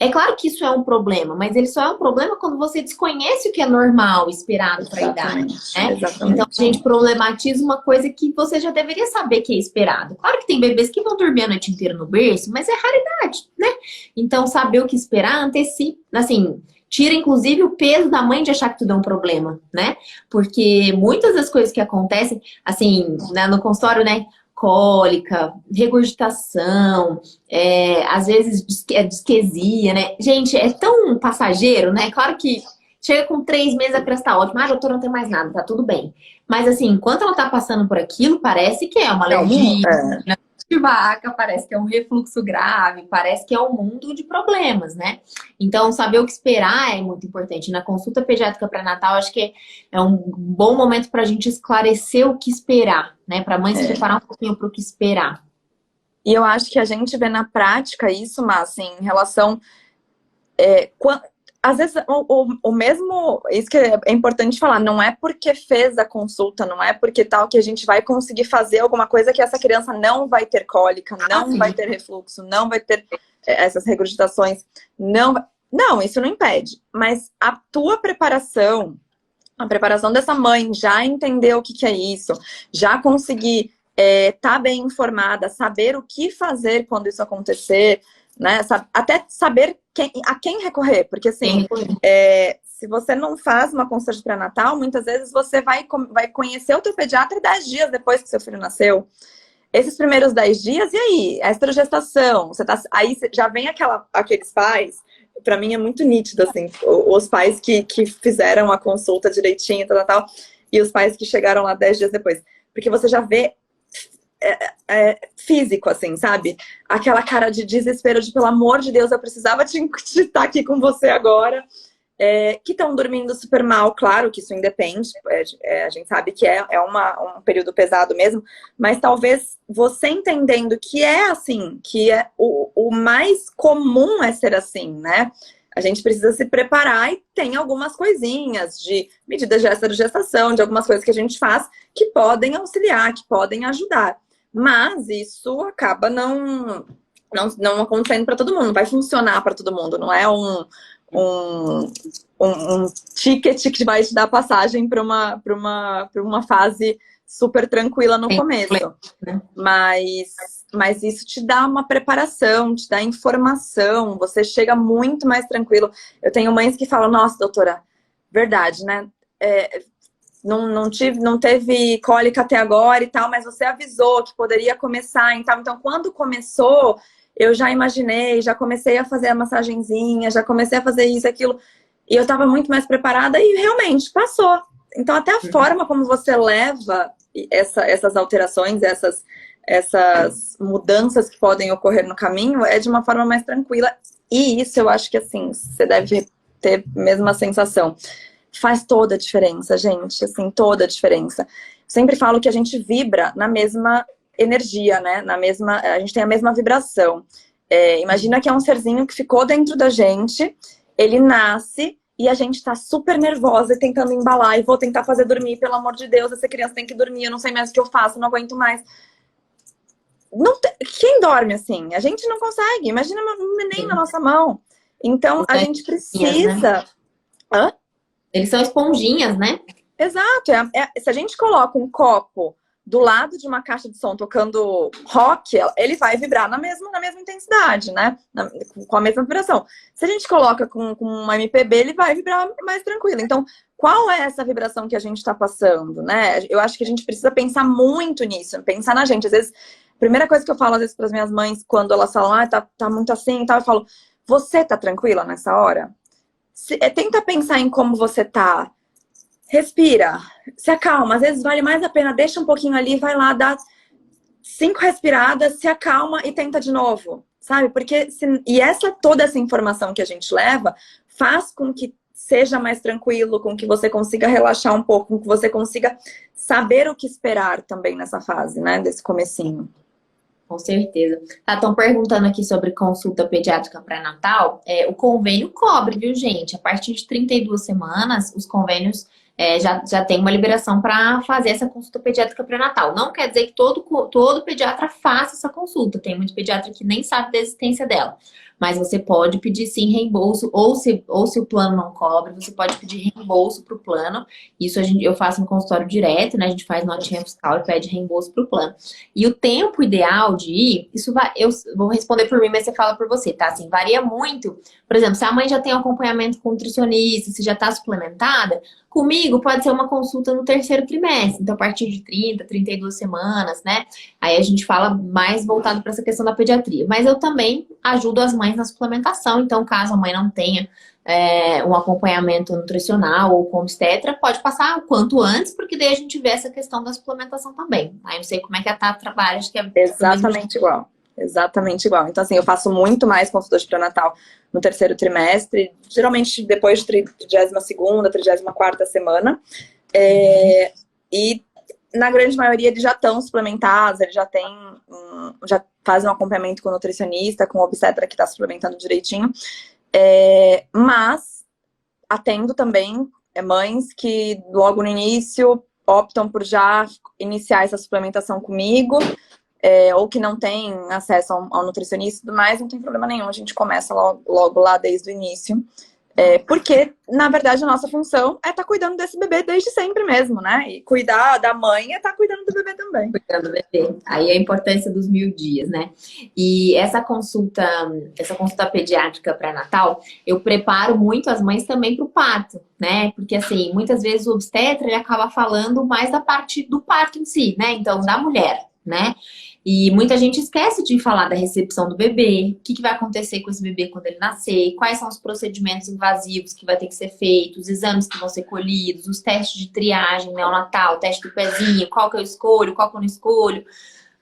é claro que isso é um problema, mas ele só é um problema quando você desconhece o que é normal, esperado para a idade, né? Exatamente. Então, a gente problematiza uma coisa que você já deveria saber que é esperado. Claro que tem bebês que vão dormir a noite inteira no berço, mas é raridade, né? Então, saber o que esperar, antecipa, assim, tira inclusive o peso da mãe de achar que tudo é um problema, né? Porque muitas das coisas que acontecem, assim, né, no consultório, né? Cólica, regurgitação, às vezes disquesia, né? Gente, é tão passageiro, né? Claro que chega com 3 meses a criança tá ótima. Ah, doutora, não tem mais nada, tá tudo bem. Mas assim, enquanto ela tá passando por aquilo, parece que é uma alergia, né? De vaca, parece que é um refluxo grave, parece que é um mundo de problemas, né? Então, saber o que esperar é muito importante. Na consulta pediátrica pré-natal, acho que é um bom momento para a gente esclarecer o que esperar, né? Para a mãe se preparar um pouquinho para o que esperar. E eu acho que a gente vê na prática isso, mas assim, em relação... às vezes, o mesmo... Isso que é importante falar, não é porque fez a consulta, não é porque tal que a gente vai conseguir fazer alguma coisa que essa criança não vai ter cólica, não vai ter refluxo, não vai ter essas regurgitações. Não, isso não impede. Mas a tua preparação, a preparação dessa mãe já entender o que é isso, já conseguir tá bem informada, saber o que fazer quando isso acontecer, né? Até saber a quem recorrer, porque assim, se você não faz uma consulta de pré-natal, muitas vezes você vai conhecer o teu pediatra 10 dias depois que seu filho nasceu. Esses primeiros 10 dias, e aí? Extragestação, aí já vem aqueles pais, pra mim é muito nítido, assim, os pais que fizeram a consulta direitinho, tal, e os pais que chegaram lá 10 dias depois. Porque você já vê físico, assim, sabe? Aquela cara de desespero de, pelo amor de Deus, eu precisava de estar aqui com você agora. Que estão dormindo super mal, claro que isso independe, a gente sabe que é um período pesado mesmo, mas talvez você entendendo que é assim, que o mais comum é ser assim, né? A gente precisa se preparar e tem algumas coisinhas de medidas de gestação, de algumas coisas que a gente faz que podem auxiliar, que podem ajudar. Mas isso acaba não acontecendo para todo mundo, não vai funcionar para todo mundo, não é um ticket que vai te dar passagem para uma fase super tranquila no começo. Mas isso te dá uma preparação, te dá informação, você chega muito mais tranquilo. Eu tenho mães que falam, nossa, doutora, verdade, né? Não teve cólica até agora e tal, mas você avisou que poderia começar e tal. Então, quando começou, eu já imaginei, já comecei a fazer a massagenzinha, já comecei a fazer isso, aquilo. E eu tava muito mais preparada e realmente passou. Então, até a forma como você leva essas alterações, essas mudanças que podem ocorrer no caminho é de uma forma mais tranquila. E isso eu acho que, assim, você deve ter a mesma sensação. Faz toda a diferença, gente, assim, toda a diferença. Sempre falo que a gente vibra na mesma energia, né? A gente tem a mesma vibração. Imagina que é um serzinho que ficou dentro da gente, ele nasce e a gente tá super nervosa e tentando embalar e vou tentar fazer dormir, pelo amor de Deus, essa criança tem que dormir, eu não sei mais o que eu faço, não aguento mais. Quem dorme assim? A gente não consegue. Imagina um neném na nossa mão. Então, a gente precisa... Né? Eles são esponjinhas, né? Exato. Se a gente coloca um copo do lado de uma caixa de som tocando rock, ele vai vibrar na mesma intensidade, né? Com a mesma vibração. Se a gente coloca com uma MPB, ele vai vibrar mais tranquilo. Então, qual é essa vibração que a gente está passando, né? Eu acho que a gente precisa pensar muito nisso, pensar na gente. Às vezes, primeira coisa que eu falo às vezes para as minhas mães, quando elas falam, tá muito assim e tal, eu falo, você tá tranquila nessa hora? Tenta pensar em como você tá. Respira, se acalma. Às vezes vale mais a pena, deixa um pouquinho ali, vai lá, dá 5 respiradas, se acalma e tenta de novo, sabe? Porque toda essa informação que a gente leva faz com que seja mais tranquilo, com que você consiga relaxar um pouco, com que você consiga saber o que esperar também nessa fase, né? Desse comecinho. Com certeza. Estão perguntando aqui sobre consulta pediátrica pré-natal. O convênio cobre, viu, gente? A partir de 32 semanas, os convênios já tem uma liberação para fazer essa consulta pediátrica pré-natal. Não quer dizer que todo pediatra faça essa consulta. Tem muito pediatra que nem sabe da existência dela. Mas você pode pedir sim reembolso, ou se o plano não cobre, você pode pedir reembolso para o plano. Isso eu faço no consultório direto, né? A gente faz notinha fiscal e pede reembolso para o plano. E o tempo ideal de ir, eu vou responder por mim, mas você fala por você, tá? Assim, varia muito. Por exemplo, se a mãe já tem um acompanhamento com nutricionista, se já está suplementada, comigo pode ser uma consulta no terceiro trimestre. Então, a partir de 30, 32 semanas, né? Aí a gente fala mais voltado para essa questão da pediatria. Mas eu também ajudo as mães na suplementação. Então, caso a mãe não tenha um acompanhamento nutricional ou com obstetra, pode passar o quanto antes, porque daí a gente vê essa questão da suplementação também. Aí não sei como é que a Tata trabalha, acho que é exatamente igual. Exatamente igual. Então, assim, eu faço muito mais consulta de pré-natal no terceiro trimestre, geralmente depois de 32ª, 34ª semana. E na grande maioria eles já estão suplementados, eles já fazem um acompanhamento com o nutricionista, com o obstetra que está suplementando direitinho. Mas atendo também mães que logo no início optam por já iniciar essa suplementação comigo, ou que não tem acesso ao nutricionista e tudo mais, não tem problema nenhum, a gente começa logo lá desde o início. Porque, na verdade, a nossa função é estar cuidando desse bebê desde sempre mesmo, né? E cuidar da mãe é estar cuidando do bebê também. Cuidando do bebê. Aí a importância dos 1000 dias, né? E essa consulta pediátrica pré-natal, eu preparo muito as mães também para o parto, né? Porque, assim, muitas vezes o obstetra, ele acaba falando mais da parte do parto em si, né? Então, da mulher, né? E muita gente esquece de falar da recepção do bebê, o que vai acontecer com esse bebê quando ele nascer, quais são os procedimentos invasivos que vai ter que ser feitos, os exames que vão ser colhidos, os testes de triagem neonatal, teste do pezinho, qual que eu escolho, qual que eu não escolho,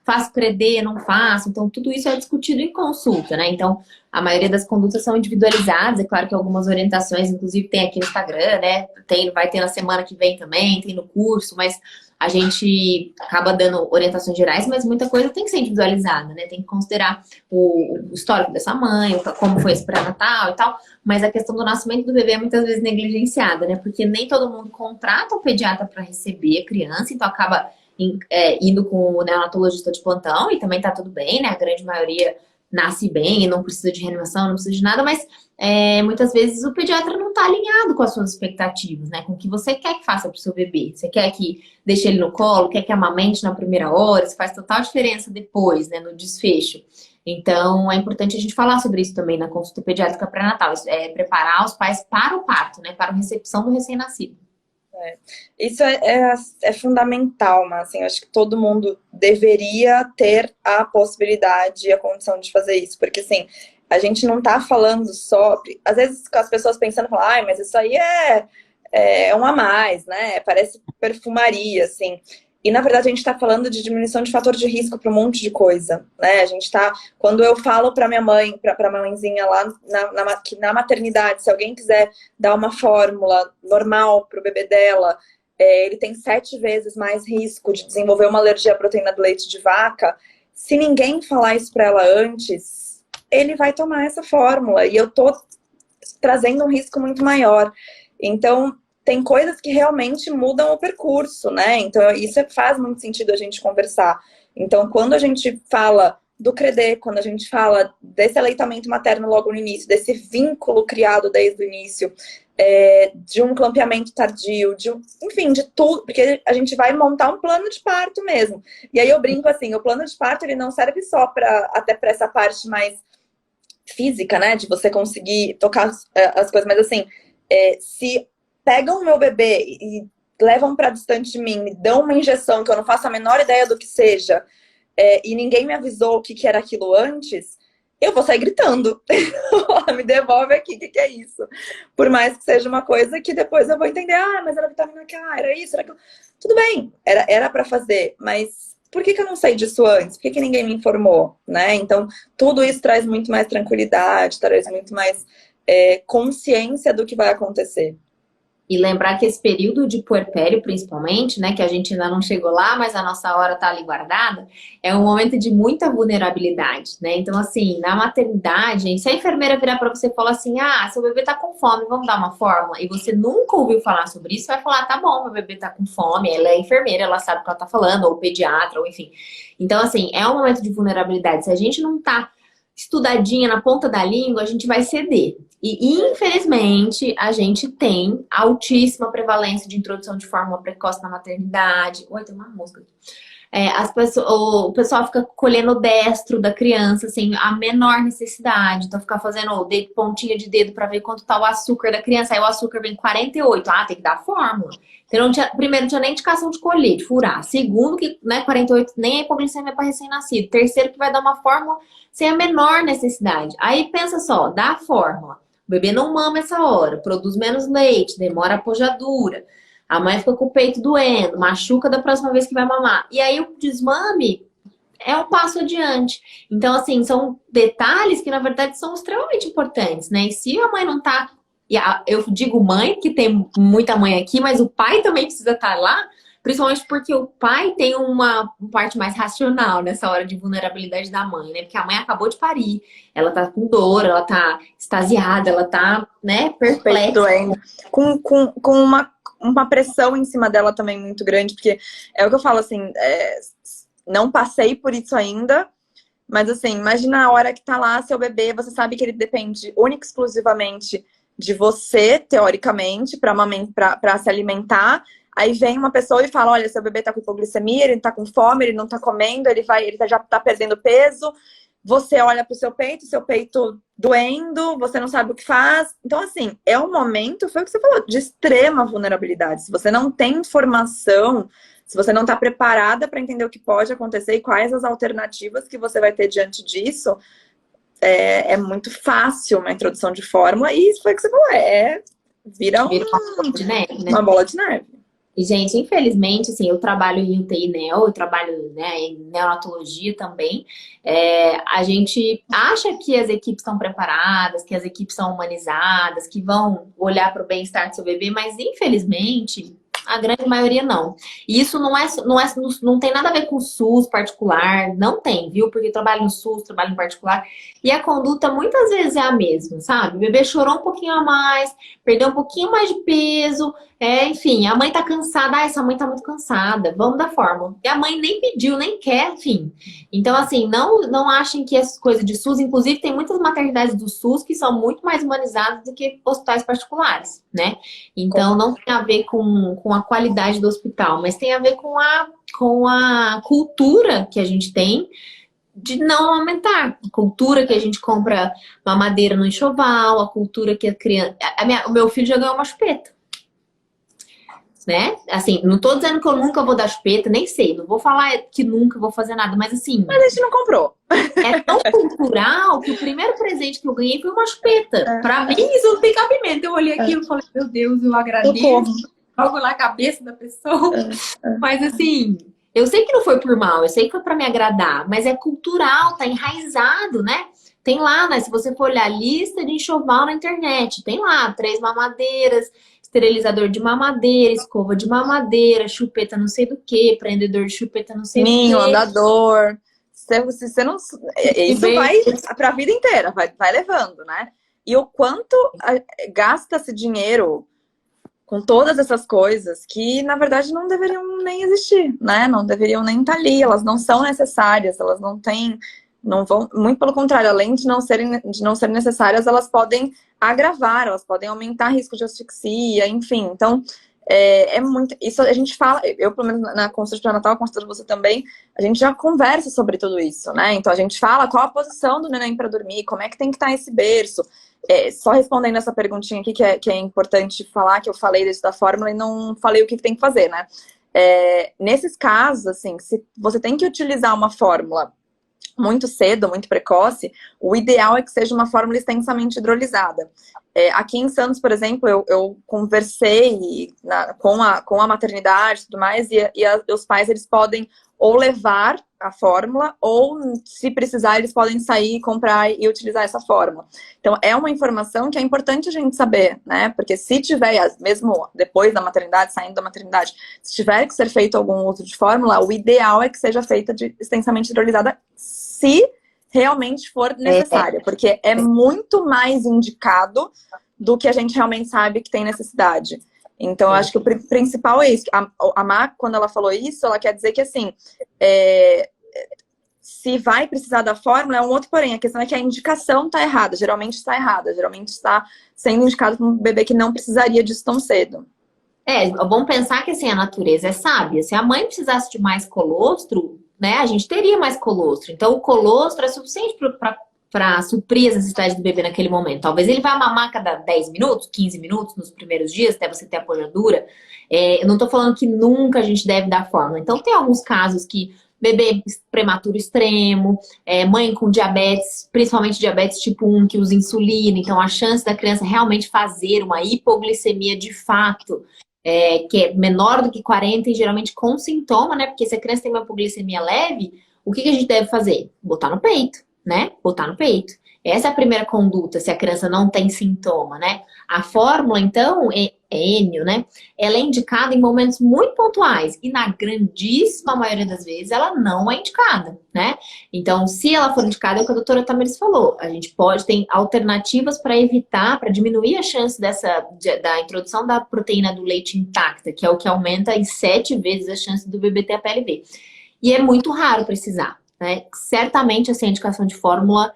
faço CREDE, não faço. Então, tudo isso é discutido em consulta, né? Então, a maioria das condutas são individualizadas, é claro que algumas orientações, inclusive tem aqui no Instagram, né? Vai ter na semana que vem também, tem no curso, mas a gente acaba dando orientações gerais, mas muita coisa tem que ser individualizada, né? Tem que considerar o histórico dessa mãe, como foi esse pré-natal e tal, mas a questão do nascimento do bebê é muitas vezes negligenciada, né? Porque nem todo mundo contrata um pediatra para receber a criança, então acaba indo com o neonatologista de plantão, e também tá tudo bem, né? A grande maioria nasce bem e não precisa de reanimação, não precisa de nada, mas muitas vezes o pediatra não tá alinhado com as suas expectativas, né? Com o que você quer que faça pro seu bebê. Você quer que deixe ele no colo, quer que amamente na primeira hora, isso faz total diferença depois, né? No desfecho. Então, é importante a gente falar sobre isso também na consulta pediátrica pré-natal. Preparar os pais para o parto, né? Para a recepção do recém-nascido. Isso é fundamental, mas assim, eu acho que todo mundo deveria ter a possibilidade e a condição de fazer isso, porque assim, a gente não tá falando só, às vezes as pessoas pensando, falam, mas isso aí é um a mais, né, parece perfumaria, assim, e na verdade a gente tá falando de diminuição de fator de risco para um monte de coisa, né, quando eu falo pra minha mãe, pra mãezinha lá que na maternidade, se alguém quiser dar uma fórmula normal pro bebê dela, ele tem 7 vezes mais risco de desenvolver uma alergia à proteína do leite de vaca, se ninguém falar isso pra ela antes, ele vai tomar essa fórmula, e eu tô trazendo um risco muito maior. Então, tem coisas que realmente mudam o percurso, né? Então, isso faz muito sentido a gente conversar. Então, quando a gente fala do CREDE, quando a gente fala desse aleitamento materno logo no início, desse vínculo criado desde o início, de um clampeamento tardio, enfim, de tudo, porque a gente vai montar um plano de parto mesmo. E aí eu brinco assim, o plano de parto ele não serve só até para essa parte mais física, né? De você conseguir tocar as coisas, mas assim, se pegam o meu bebê e levam para distante de mim, me dão uma injeção que eu não faço a menor ideia do que seja, e ninguém me avisou o que, que era aquilo antes, eu vou sair gritando. Me devolve aqui, o que, que é isso? Por mais que seja uma coisa que depois eu vou entender, mas era vitamina K, era isso, era aquilo. Tudo bem, era para fazer, mas por que, que eu não sei disso antes? Por que, que ninguém me informou? Né? Então, tudo isso traz muito mais tranquilidade, traz muito mais consciência do que vai acontecer. E lembrar que esse período de puerpério, principalmente, né, que a gente ainda não chegou lá, mas a nossa hora tá ali guardada, é um momento de muita vulnerabilidade, né? Então, assim, na maternidade, se a enfermeira virar para você e falar assim, seu bebê tá com fome, vamos dar uma fórmula, e você nunca ouviu falar sobre isso, vai falar, tá bom, meu bebê tá com fome, ela é enfermeira, ela sabe o que ela tá falando, ou pediatra, ou enfim. Então, assim, é um momento de vulnerabilidade. Se a gente não tá estudadinha na ponta da língua, a gente vai ceder. E, infelizmente, a gente tem altíssima prevalência de introdução de fórmula precoce na maternidade. Oi, tem uma música aqui. O pessoal fica colhendo o destro da criança, assim, a menor necessidade. Então, ficar fazendo pontinha de dedo para ver quanto tá o açúcar da criança. Aí o açúcar vem 48. Tem que dar fórmula. Então, primeiro, não tinha nem indicação de colher, de furar. Segundo, que 48 nem a hipoglicemia para recém-nascido. Terceiro, que vai dar uma fórmula sem a menor necessidade. Aí, pensa só, dá a fórmula. O bebê não mama essa hora, produz menos leite, demora a pojadura. A mãe fica com o peito doendo, machuca da próxima vez que vai mamar. E aí o desmame é um passo adiante. Então, assim, são detalhes que, na verdade, são extremamente importantes, né? E se a mãe não tá... Eu digo mãe, que tem muita mãe aqui, mas o pai também precisa estar lá, principalmente porque o pai tem uma parte mais racional nessa hora de vulnerabilidade da mãe, né? Porque a mãe acabou de parir, ela tá com dor, ela tá extasiada, ela tá, né, perplexa. Doendo. Com uma pressão em cima dela também muito grande, porque é o que eu falo, assim, não passei por isso ainda, mas assim, imagina a hora que tá lá seu bebê, você sabe que ele depende única e exclusivamente de você, teoricamente, para se alimentar. Aí vem uma pessoa e fala, olha, seu bebê tá com hipoglicemia, ele tá com fome, ele não tá comendo, ele já tá perdendo peso. Você olha pro seu peito doendo, você não sabe o que faz. Então, assim, é um momento, foi o que você falou, de extrema vulnerabilidade. Se você não tem informação, se você não tá preparada para entender o que pode acontecer e quais as alternativas que você vai ter diante disso, é muito fácil uma introdução de fórmula. E isso foi o que você falou, vira uma bola de neve, né? Uma bola de neve. E, gente, infelizmente, assim, eu trabalho em UTI neo, eu trabalho, né, em neonatologia também. A gente acha que as equipes estão preparadas, que as equipes são humanizadas, que vão olhar para o bem-estar do seu bebê, mas, infelizmente, a grande maioria não. E isso não tem nada a ver com o SUS particular, não tem, viu? Porque eu trabalho no SUS, trabalho em particular, e a conduta muitas vezes é a mesma, sabe? O bebê chorou um pouquinho a mais, perdeu um pouquinho mais de peso, enfim, a mãe tá cansada, essa mãe tá muito cansada, vamos dar fórmula. E a mãe nem pediu, nem quer, enfim. Então, assim, não achem que essas coisas de SUS, inclusive tem muitas maternidades do SUS que são muito mais humanizadas do que hospitais particulares, né? Então, não tem a ver com a qualidade do hospital, mas tem a ver com a cultura que a gente tem de não aumentar. A cultura que a gente compra mamadeira no enxoval, a cultura que a criança... O meu filho já ganhou uma chupeta. Né? Assim, não tô dizendo que eu nunca vou dar chupeta, nem sei, não vou falar que nunca vou fazer nada, mas assim... Mas a gente não comprou. É tão cultural que o primeiro presente que eu ganhei foi uma chupeta. Pra mim, isso não tem cabimento. Eu olhei aquilo e falei, meu Deus, eu agradeço. Algo na cabeça da pessoa. Mas assim, eu sei que não foi por mal, eu sei que foi pra me agradar, mas é cultural, tá enraizado, né? Tem lá, né? Se você for olhar a lista de enxoval na internet, tem lá 3 mamadeiras, esterilizador de mamadeira, escova de mamadeira, chupeta não sei do que, prendedor de chupeta não sei do que. Ninho, andador. Você não... Isso vai pra vida inteira, vai levando, né? E o quanto gasta-se dinheiro com todas essas coisas que, na verdade, não deveriam nem existir, né? Não deveriam nem estar ali, elas não são necessárias, elas não têm... Não vão, muito pelo contrário, além de não serem necessárias, elas podem agravar, elas podem aumentar risco de asfixia, enfim. Então, muito... Isso a gente fala, eu pelo menos na consulta pré-natal, com você também, a gente já conversa sobre tudo isso, né? Então, a gente fala qual a posição do neném para dormir, como é que tem que estar esse berço. Só respondendo essa perguntinha aqui, que é importante falar, que eu falei disso da fórmula e não falei o que tem que fazer, né? Nesses casos, assim, se você tem que utilizar uma fórmula muito cedo, muito precoce, o ideal é que seja uma fórmula extensamente hidrolisada. Aqui em Santos, por exemplo, eu conversei com a maternidade e tudo mais, e os pais, eles podem ou levar a fórmula, ou, se precisar, eles podem sair, comprar e utilizar essa fórmula. Então, é uma informação que é importante a gente saber, né? Porque se tiver, mesmo depois da maternidade, saindo da maternidade, se tiver que ser feito algum uso de fórmula, o ideal é que seja feita de extensamente hidrolisada, se realmente for necessária, porque é muito mais indicado do que a gente realmente sabe que tem necessidade. Então, eu acho que o principal é isso. A Má, quando ela falou isso, ela quer dizer que, assim, se vai precisar da fórmula, é um outro porém. A questão é que a indicação está errada. Geralmente está errada. Geralmente está sendo indicado para um bebê que não precisaria disso tão cedo. Vamos pensar que, assim, a natureza é sábia. Se a mãe precisasse de mais colostro, né, a gente teria mais colostro. Então, o colostro é suficiente para suprir as necessidades do bebê naquele momento. Talvez ele vá mamar a cada 10 minutos, 15 minutos nos primeiros dias, até você ter a pojadura. Eu não tô falando que nunca a gente deve dar fórmula. Então, tem alguns casos que bebê prematuro extremo, mãe com diabetes, principalmente diabetes tipo 1, que usa insulina. Então, a chance da criança realmente fazer uma hipoglicemia de fato, que é menor do que 40 e geralmente com sintoma, né? Porque se a criança tem uma hipoglicemia leve, o que a gente deve fazer? Botar no peito, né? Botar no peito. Essa é a primeira conduta, se a criança não tem sintoma, né? A fórmula, então, Enio, né? Ela é indicada em momentos muito pontuais e na grandíssima maioria das vezes ela não é indicada, né? Então, se ela for indicada, é o que a doutora Tamiris falou. A gente pode ter alternativas para evitar, para diminuir a chance da introdução da proteína do leite intacta, que é o que aumenta em 7 vezes a chance do bebê ter a PLV. E é muito raro precisar, né? Certamente, assim, a indicação de fórmula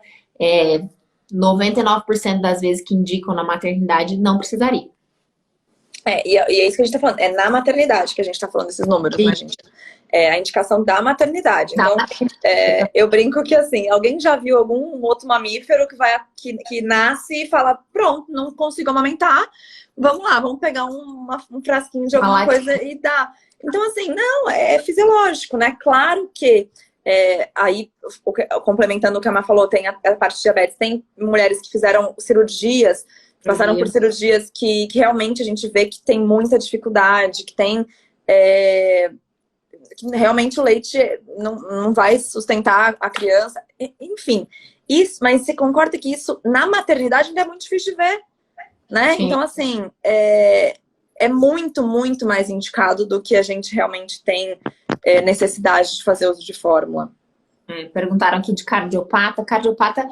99% das vezes que indicam na maternidade não precisaria. E é isso que a gente tá falando. É na maternidade que a gente tá falando desses números, né, gente? É a indicação da maternidade. Então, eu brinco que, assim, alguém já viu algum outro mamífero que nasce e fala, pronto, não consigo amamentar, vamos lá, vamos pegar um frasquinho de alguma coisa e dar. Então, assim, não, é fisiológico, né? Claro que aí, complementando o que a Má falou, tem a parte de diabetes, tem mulheres que fizeram cirurgias, passaram por cirurgias que realmente a gente vê que tem muita dificuldade, que tem que realmente o leite não vai sustentar a criança, enfim. Mas você concorda que isso na maternidade ainda é muito difícil de ver, né? Sim. Então, assim, é muito, muito mais indicado do que a gente realmente tem necessidade de fazer uso de fórmula. Perguntaram aqui de cardiopata. Cardiopata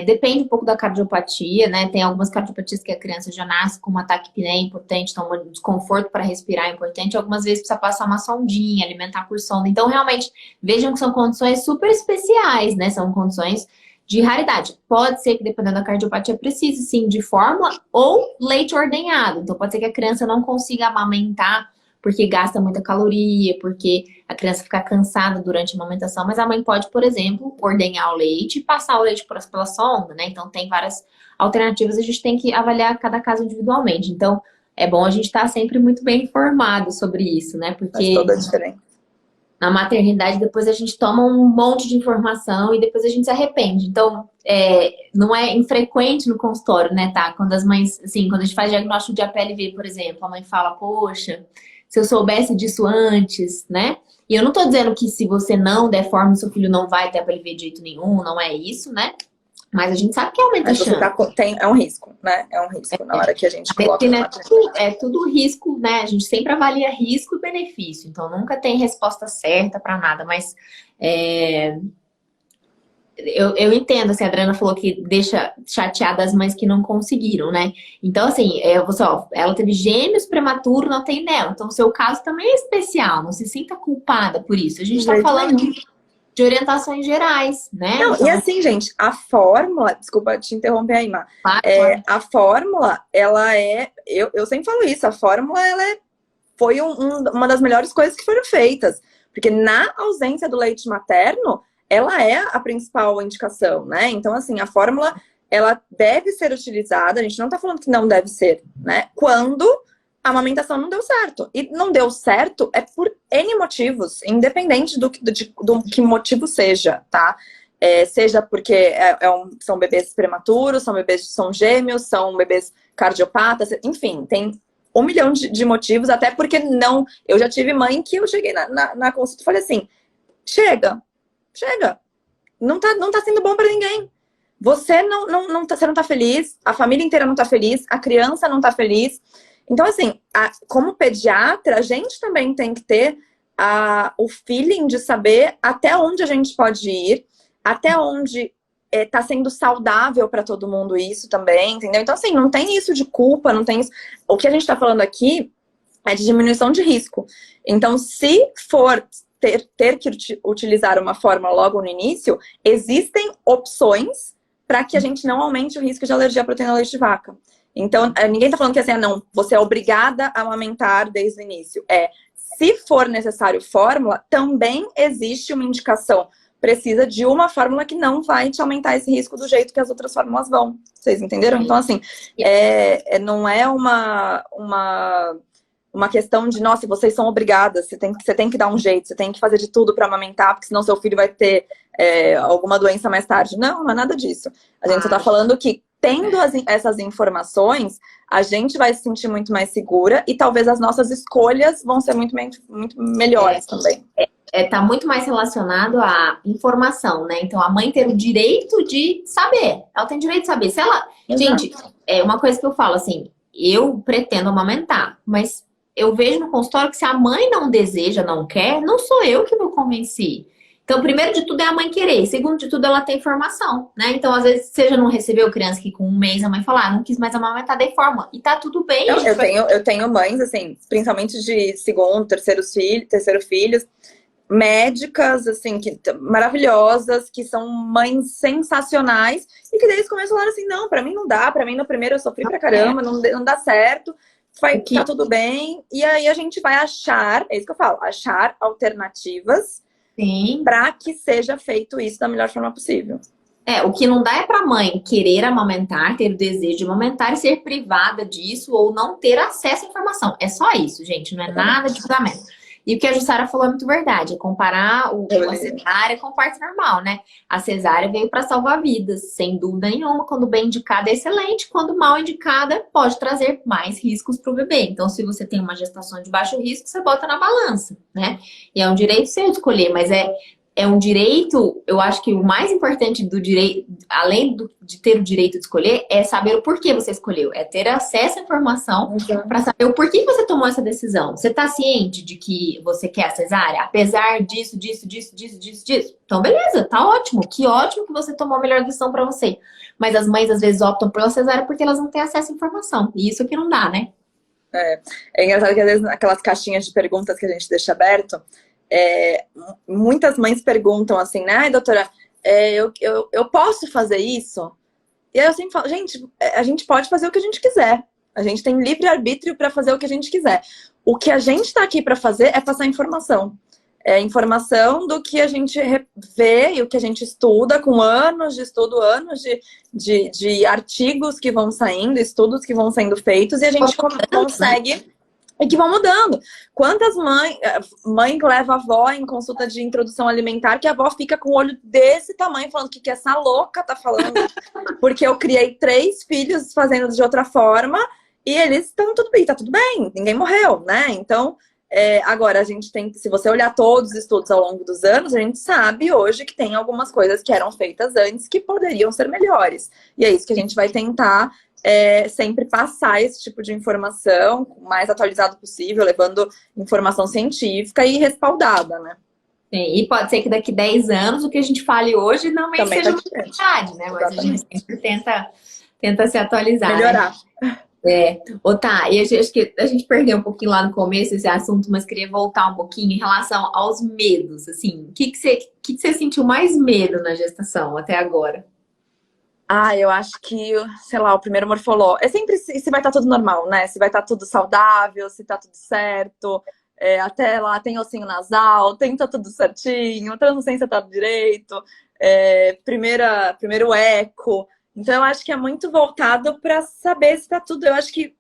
depende um pouco da cardiopatia, né? Tem algumas cardiopatias que a criança já nasce com uma taquipneia importante, então um desconforto para respirar é importante. Algumas vezes precisa passar uma sondinha, alimentar por sonda. Então, realmente, vejam que são condições super especiais, né? São condições de raridade. Pode ser que, dependendo da cardiopatia, precise sim de fórmula ou leite ordenhado. Então, pode ser que a criança não consiga amamentar porque gasta muita caloria, porque a criança fica cansada durante a amamentação, mas a mãe pode, por exemplo, ordenhar o leite e passar o leite pela sonda, né? Então, tem várias alternativas, a gente tem que avaliar cada caso individualmente. Então, é bom a gente estar sempre muito bem informado sobre isso, né? Porque faz toda a diferença. Na maternidade, depois a gente toma um monte de informação e depois a gente se arrepende. Então, não é infrequente no consultório, né, tá? Quando as mães, assim, quando a gente faz diagnóstico de APLV, por exemplo, a mãe fala, poxa, se eu soubesse disso antes, né? E eu não tô dizendo que se você não der fórmula, seu filho não vai ter APLV de jeito nenhum, não é isso, né? Mas a gente sabe que aumenta a chance. É um risco, né? É um risco na hora que a gente coloca. É tudo risco, né? A gente sempre avalia risco e benefício. Então, nunca tem resposta certa para nada. Mas eu entendo, assim, a Adriana falou que deixa chateada as mães que não conseguiram, né? Então, assim, ela teve gêmeos prematuros, não tem nela. Então, o seu caso também é especial. Não se sinta culpada por isso. A gente tá falando de orientações gerais, né? Não, então, e assim, gente, a fórmula, desculpa te interromper aí, Má. Claro. A fórmula, ela eu sempre falo isso, a fórmula, foi uma das melhores coisas que foram feitas. Porque na ausência do leite materno, ela é a principal indicação, né? Então, assim, a fórmula, ela deve ser utilizada, a gente não tá falando que não deve ser, né? Quando a amamentação não deu certo. E não deu certo é por N motivos, independente do que motivo seja, tá? Seja porque são bebês prematuros, são gêmeos, são bebês cardiopatas, enfim, tem 1 milhão de motivos, até porque não... Eu já tive mãe que eu cheguei na consulta e falei assim, chega, não tá sendo bom pra ninguém. Você você não tá feliz, a família inteira não tá feliz, a criança não tá feliz. Então, assim, como pediatra, a gente também tem que ter o feeling de saber até onde a gente pode ir, até onde tá sendo saudável para todo mundo isso também, entendeu? Então, assim, não tem isso de culpa, não tem isso. O que a gente tá falando aqui é de diminuição de risco. Então, se for ter que utilizar uma fórmula logo no início, existem opções para que a gente não aumente o risco de alergia à proteína leite de vaca. Então, ninguém tá falando que assim, não, você é obrigada a amamentar desde o início. Se for necessário fórmula, também existe uma indicação. Precisa de uma fórmula que não vai te aumentar esse risco do jeito que as outras fórmulas vão. Vocês entenderam? Então, assim, não é uma questão de, nossa, vocês são obrigadas, você tem que dar um jeito, você tem que fazer de tudo para amamentar, porque senão seu filho vai ter alguma doença mais tarde. Não é nada disso. A gente só tá falando que, tendo essas informações, a gente vai se sentir muito mais segura e talvez as nossas escolhas vão ser muito melhores também. Tá muito mais relacionado à informação, né? Então, a mãe ter o direito de saber. Ela tem direito de saber. Se ela... Gente, uma coisa que eu falo assim, eu pretendo amamentar, mas eu vejo no consultório que se a mãe não deseja, não quer, não sou eu que vou convencer. Então, primeiro de tudo é a mãe querer. Segundo de tudo, ela tem informação, né? Então, às vezes, você já não recebeu criança que com 1 mês a mãe fala, não quis mais amamentar, dei forma. E tá tudo bem. Eu tenho mães, assim, principalmente de segundo, terceiro filhos, médicas, assim, maravilhosas, que são mães sensacionais, e que daí eles começam a falar assim, não, pra mim não dá, pra mim no primeiro eu sofri pra caramba, não dá certo, tá tudo bem. E aí a gente vai achar, é isso que eu falo, achar alternativas para que seja feito isso da melhor forma possível. O que não dá é pra mãe querer amamentar, ter o desejo de amamentar e ser privada disso ou não ter acesso à informação. É só isso, gente, não é nada de julgamento. E o que a Jussara falou é muito verdade, é comparar a cesárea com o parto normal, né? A cesárea veio para salvar vidas, sem dúvida nenhuma. Quando bem indicada é excelente, quando mal indicada pode trazer mais riscos para o bebê. Então, se você tem uma gestação de baixo risco, você bota na balança, né? E é um direito seu de escolher, mas é um direito, eu acho que o mais importante do direito, além de ter o direito de escolher, é saber o porquê você escolheu. É ter acesso à informação para saber o porquê você tomou essa decisão. Você está ciente de que você quer a cesárea? Apesar disso. Então, beleza, tá ótimo. Que ótimo que você tomou a melhor decisão para você. Mas as mães, às vezes, optam pela cesárea porque elas não têm acesso à informação. E isso que não dá, né? É engraçado que, às vezes, aquelas caixinhas de perguntas que a gente deixa aberto, muitas mães perguntam assim, né, doutora, eu posso fazer isso? E aí eu sempre falo, gente, a gente pode fazer o que a gente quiser. A gente tem livre-arbítrio para fazer o que a gente quiser. O que a gente está aqui para fazer é passar informação. Informação do que a gente vê e o que a gente estuda com anos de estudo, anos de artigos que vão saindo, estudos que vão sendo feitos, e a gente consegue... E que vão mudando. Quantas mãe leva a avó em consulta de introdução alimentar, que a avó fica com o olho desse tamanho, falando o que essa louca tá falando? Porque eu criei 3 filhos fazendo de outra forma, e eles estão tudo bem, tá tudo bem, ninguém morreu, né? Então, agora a gente tem, se você olhar todos os estudos ao longo dos anos, a gente sabe hoje que tem algumas coisas que eram feitas antes que poderiam ser melhores. E é isso que a gente vai tentar sempre passar esse tipo de informação o mais atualizado possível, levando informação científica e respaldada, né? Sim, e pode ser que daqui 10 anos o que a gente fale hoje não seja verdade, né? Mas a gente sempre tenta se atualizar. Melhorar. Né? Tá, e acho que a gente perdeu um pouquinho lá no começo esse assunto, mas queria voltar um pouquinho em relação aos medos, assim. O que você sentiu mais medo na gestação até agora? Eu acho que, sei lá, o primeiro morfológico. É sempre se vai estar tudo normal, né? Se vai estar tudo saudável, se tá tudo certo. Até lá tem ossinho nasal, tá tudo certinho, translucência tá direito. Primeiro eco. Então, eu acho que é muito voltado para saber se tá tudo. Eu acho que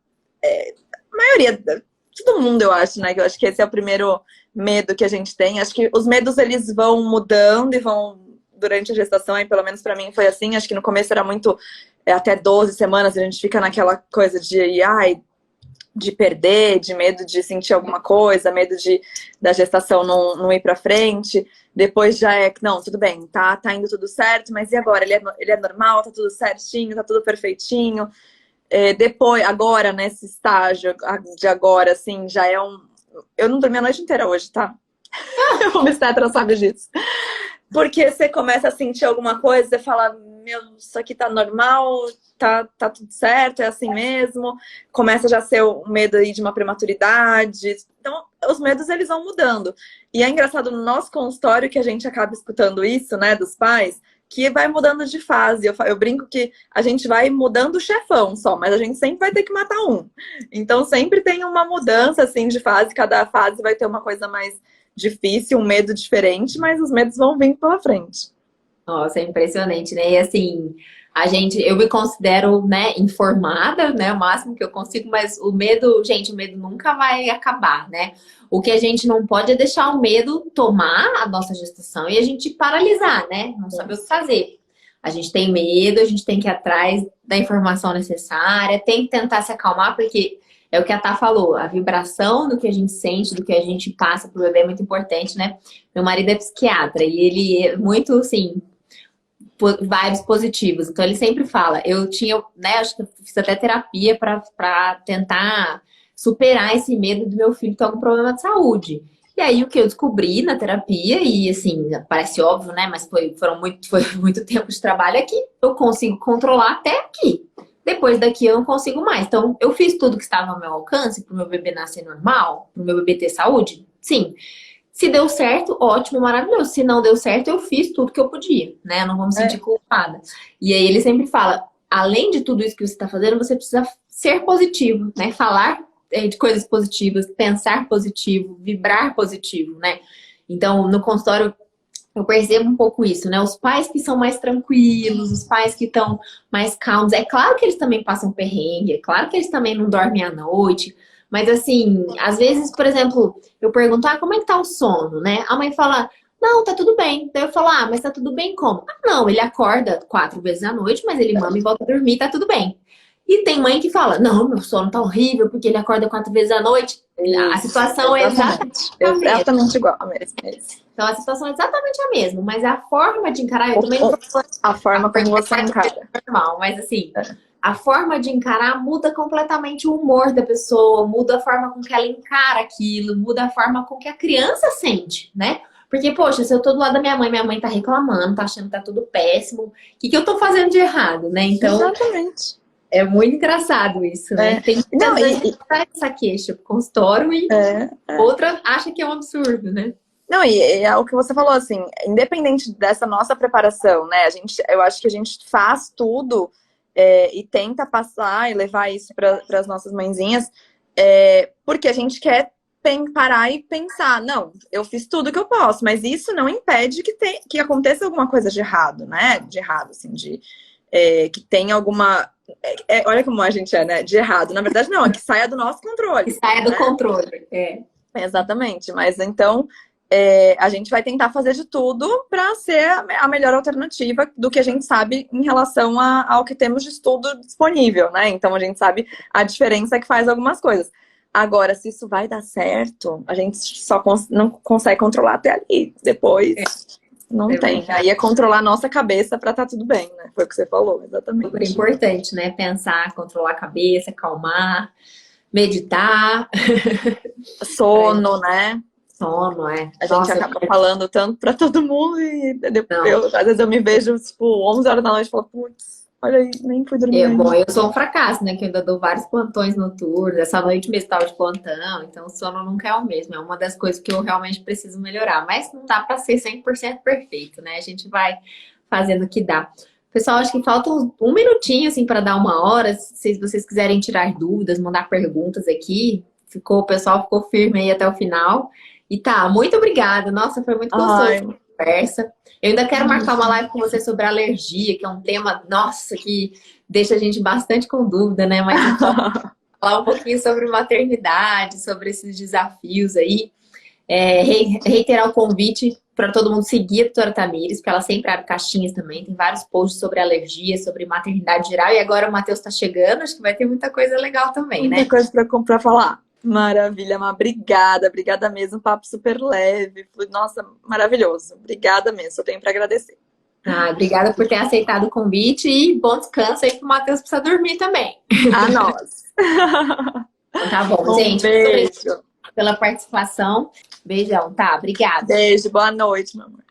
a maioria, todo mundo, eu acho, né? Eu acho que esse é o primeiro medo que a gente tem. Acho que os medos, eles vão mudando e vão durante a gestação, aí pelo menos pra mim foi assim. Acho que no começo era muito, até 12 semanas, a gente fica naquela coisa de, ai, de perder, de medo de sentir alguma coisa, medo da gestação não ir pra frente. Depois já é, não, tudo bem, tá indo tudo certo, mas e agora? Ele é normal, tá tudo certinho, tá tudo perfeitinho. Depois, agora, nesse estágio de agora, assim, já é um... Eu não dormi a noite inteira hoje, tá? O obstetra sabe disso. Porque você começa a sentir alguma coisa, você fala, meu, isso aqui tá normal, tá tudo certo, é assim mesmo. Começa já a ser o medo aí de uma prematuridade. Então, os medos, eles vão mudando. E é engraçado no nosso consultório que a gente acaba escutando isso, né, dos pais, que vai mudando de fase. Eu brinco que a gente vai mudando o chefão só, mas a gente sempre vai ter que matar um. Então, sempre tem uma mudança, assim, de fase. Cada fase vai ter uma coisa mais difícil, um medo diferente, mas os medos vão vir pela frente. Nossa, é impressionante, né? E assim, eu me considero, né, informada, né, o máximo que eu consigo, mas o medo nunca vai acabar, né? O que a gente não pode é deixar o medo tomar a nossa gestação e a gente paralisar, né? Não saber o que fazer. A gente tem medo, a gente tem que ir atrás da informação necessária, tem que tentar se acalmar, porque é o que a Tá falou, a vibração do que a gente sente, do que a gente passa pro bebê é muito importante, né? Meu marido é psiquiatra e ele é muito, assim, vibes positivos. Então ele sempre fala, eu tinha, né, acho que eu fiz até terapia pra tentar superar esse medo do meu filho ter algum problema de saúde. E aí o que eu descobri na terapia, e assim, parece óbvio, né? Mas foi muito tempo de trabalho aqui, eu consigo controlar até aqui. Depois daqui eu não consigo mais. Então, eu fiz tudo que estava ao meu alcance para o meu bebê nascer normal, para o meu bebê ter saúde? Sim. Se deu certo, ótimo, maravilhoso. Se não deu certo, eu fiz tudo que eu podia, né? Eu não vou me sentir culpada. E aí ele sempre fala, além de tudo isso que você está fazendo, você precisa ser positivo, né? Falar de coisas positivas, pensar positivo, vibrar positivo, né? Então, no consultório, eu percebo um pouco isso, né? Os pais que são mais tranquilos, os pais que estão mais calmos. É claro que eles também passam perrengue, é claro que eles também não dormem à noite. Mas assim, às vezes, por exemplo, eu pergunto, como é que tá o sono, né? A mãe fala, não, tá tudo bem. Daí eu falo, mas tá tudo bem como? Não, ele acorda 4 vezes à noite, mas ele mama e volta a dormir, tá tudo bem. E tem mãe que fala, não, meu sono tá horrível, porque ele acorda 4 vezes à noite. A situação é exatamente igual a mesma. Então a situação é exatamente a mesma, mas a forma de encarar, eu também não a forma como você encara. Normal, mas assim, a forma de encarar muda completamente o humor da pessoa, muda a forma com que ela encara aquilo, muda a forma com que a criança sente, né? Porque, poxa, se eu tô do lado da minha mãe tá reclamando, tá achando que tá tudo péssimo, o que eu tô fazendo de errado, né? Então, exatamente. É muito engraçado isso, né? Tem muita gente que faz essa queixa pro consultório e outra acha que é um absurdo, né? Não, e é o que você falou, assim, independente dessa nossa preparação, né? Eu acho que a gente faz tudo e tenta passar e levar isso para as nossas mãezinhas, porque a gente quer parar e pensar, não, eu fiz tudo que eu posso, mas isso não impede que aconteça alguma coisa de errado, né? De errado, assim, que tenha alguma... olha como a gente né? De errado. Na verdade, não, é que saia do nosso controle. Que saia do controle, Exatamente, mas então a gente vai tentar fazer de tudo para ser a melhor alternativa do que a gente sabe em relação ao que temos de estudo disponível, né? Então a gente sabe a diferença que faz algumas coisas. Agora, se isso vai dar certo, a gente só não consegue controlar até ali. Depois... Não tem. Aí é controlar a nossa cabeça pra estar tudo bem, né? Foi o que você falou, exatamente. Super importante, né? Pensar, controlar a cabeça, acalmar, meditar. Sono, né? Sono, A gente acaba falando tanto pra todo mundo e às vezes eu me vejo, tipo, 11 horas da noite e falo, putz, olha aí, nem fui dormir. Bom, eu sou um fracasso, né? Que eu ainda dou vários plantões noturnos. Essa noite mesmo estava de plantão, então o sono nunca é o mesmo. É uma das coisas que eu realmente preciso melhorar. Mas não dá pra ser 100% perfeito, né? A gente vai fazendo o que dá. Pessoal, acho que falta um minutinho, assim, para dar 1 hora. Se vocês quiserem tirar dúvidas, mandar perguntas aqui. O pessoal ficou firme aí até o final. E tá, muito obrigada. Nossa, foi muito gostoso a conversa. Eu ainda quero marcar uma live com você sobre alergia, que é um tema, nossa, que deixa a gente bastante com dúvida, né? Mas então, falar um pouquinho sobre maternidade, sobre esses desafios aí. Reiterar o convite para todo mundo seguir a doutora Tamires, porque ela sempre abre caixinhas também, tem vários posts sobre alergia, sobre maternidade geral, e agora o Matheus está chegando, acho que vai ter muita coisa legal também, né? Muita coisa para falar. Maravilha, Má, obrigada mesmo, papo super leve, nossa, maravilhoso, obrigada mesmo, só tenho para agradecer. Obrigada por ter aceitado o convite e bom descanso aí pro Matheus precisar dormir também. A nós. Então, tá bom, gente. Beijo. Pela participação. Beijão, tá? Obrigada. Beijo, boa noite, meu amor.